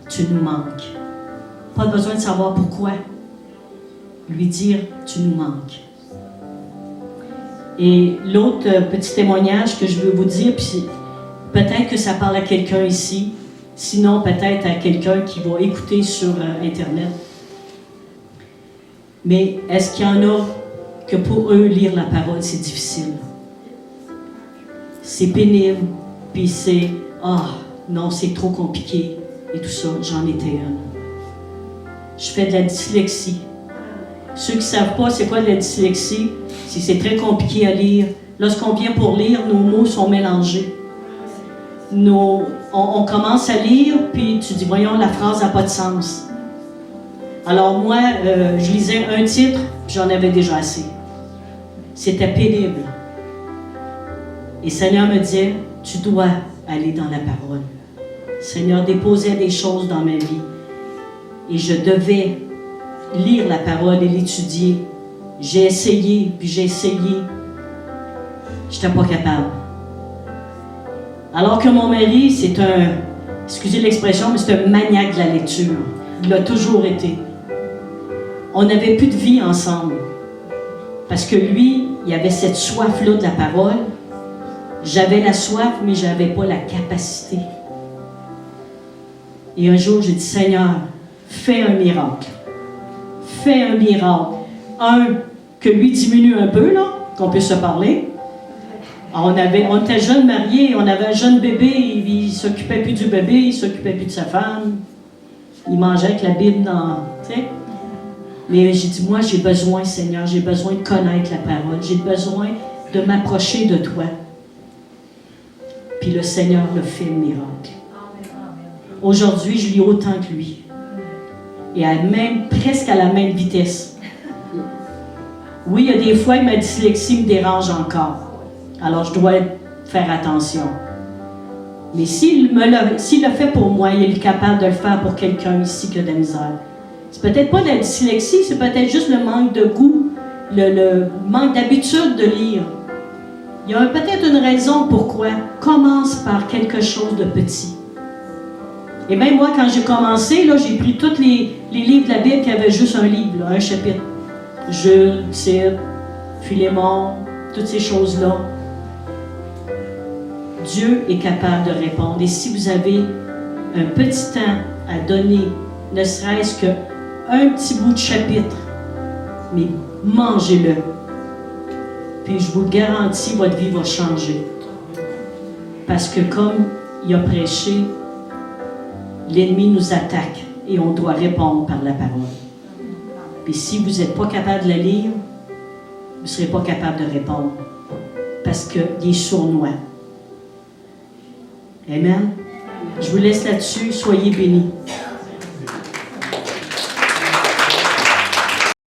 Tu nous manques. Pas besoin de savoir pourquoi. Lui dire, tu nous manques. Et l'autre petit témoignage que je veux vous dire, puis peut-être que ça parle à quelqu'un ici, sinon peut-être à quelqu'un qui va écouter sur Internet. Mais est-ce qu'il y en a que pour eux, lire la parole, c'est difficile? C'est pénible, puis c'est « Ah, non, c'est trop compliqué » et tout ça. J'en étais une. Je fais de la dyslexie. Ceux qui ne savent pas c'est quoi de la dyslexie, c'est très compliqué à lire. Lorsqu'on vient pour lire, nos mots sont mélangés. On commence à lire, puis tu dis, voyons, la phrase n'a pas de sens. Alors moi, je lisais un titre, puis j'en avais déjà assez. C'était pénible. Et le Seigneur me disait, tu dois aller dans la parole. Le Seigneur déposait des choses dans ma vie. Et je devais lire la parole et l'étudier. J'ai essayé, puis j'ai essayé. Je n'étais pas capable. Alors que mon mari, c'est excusez l'expression, mais c'est un maniaque de la lecture. Il l'a toujours été. On n'avait plus de vie ensemble. Parce que lui, il avait cette soif-là de la parole. J'avais la soif, mais je n'avais pas la capacité. Et un jour, j'ai dit, Seigneur, fais un miracle. Fais un miracle. Que lui diminue un peu, là, qu'on puisse se parler. On était jeunes mariés, on avait un jeune bébé, il ne s'occupait plus du bébé, il ne s'occupait plus de sa femme. Il mangeait avec la Bible tu sais. Mais j'ai dit, moi, j'ai besoin, Seigneur, j'ai besoin de connaître la parole. J'ai besoin de m'approcher de toi. Puis le Seigneur le fait, le miracle. Aujourd'hui, je lis autant que lui. Et presque à la même vitesse. Oui, il y a des fois, ma dyslexie me dérange encore. Alors, je dois faire attention. Mais s'il le fait pour moi, il est capable de le faire pour quelqu'un ici qui a de la misère. C'est peut-être pas de la dyslexie, c'est peut-être juste le manque de goût, le manque d'habitude de lire. Il y a peut-être une raison pourquoi. Commence par quelque chose de petit. Et même moi, quand j'ai commencé, là, j'ai pris tous les livres de la Bible qui avaient juste un livre, là, un chapitre. Jules, Tite, Philémon, toutes ces choses-là. Dieu est capable de répondre. Et si vous avez un petit temps à donner, ne serait-ce qu'un petit bout de chapitre, mais mangez-le. Puis je vous garantis, votre vie va changer. Parce que comme il a prêché, l'ennemi nous attaque et on doit répondre par la parole. Puis si vous n'êtes pas capable de la lire, vous ne serez pas capable de répondre. Parce qu'il est sournois. Amen. Je vous laisse là-dessus. Soyez bénis.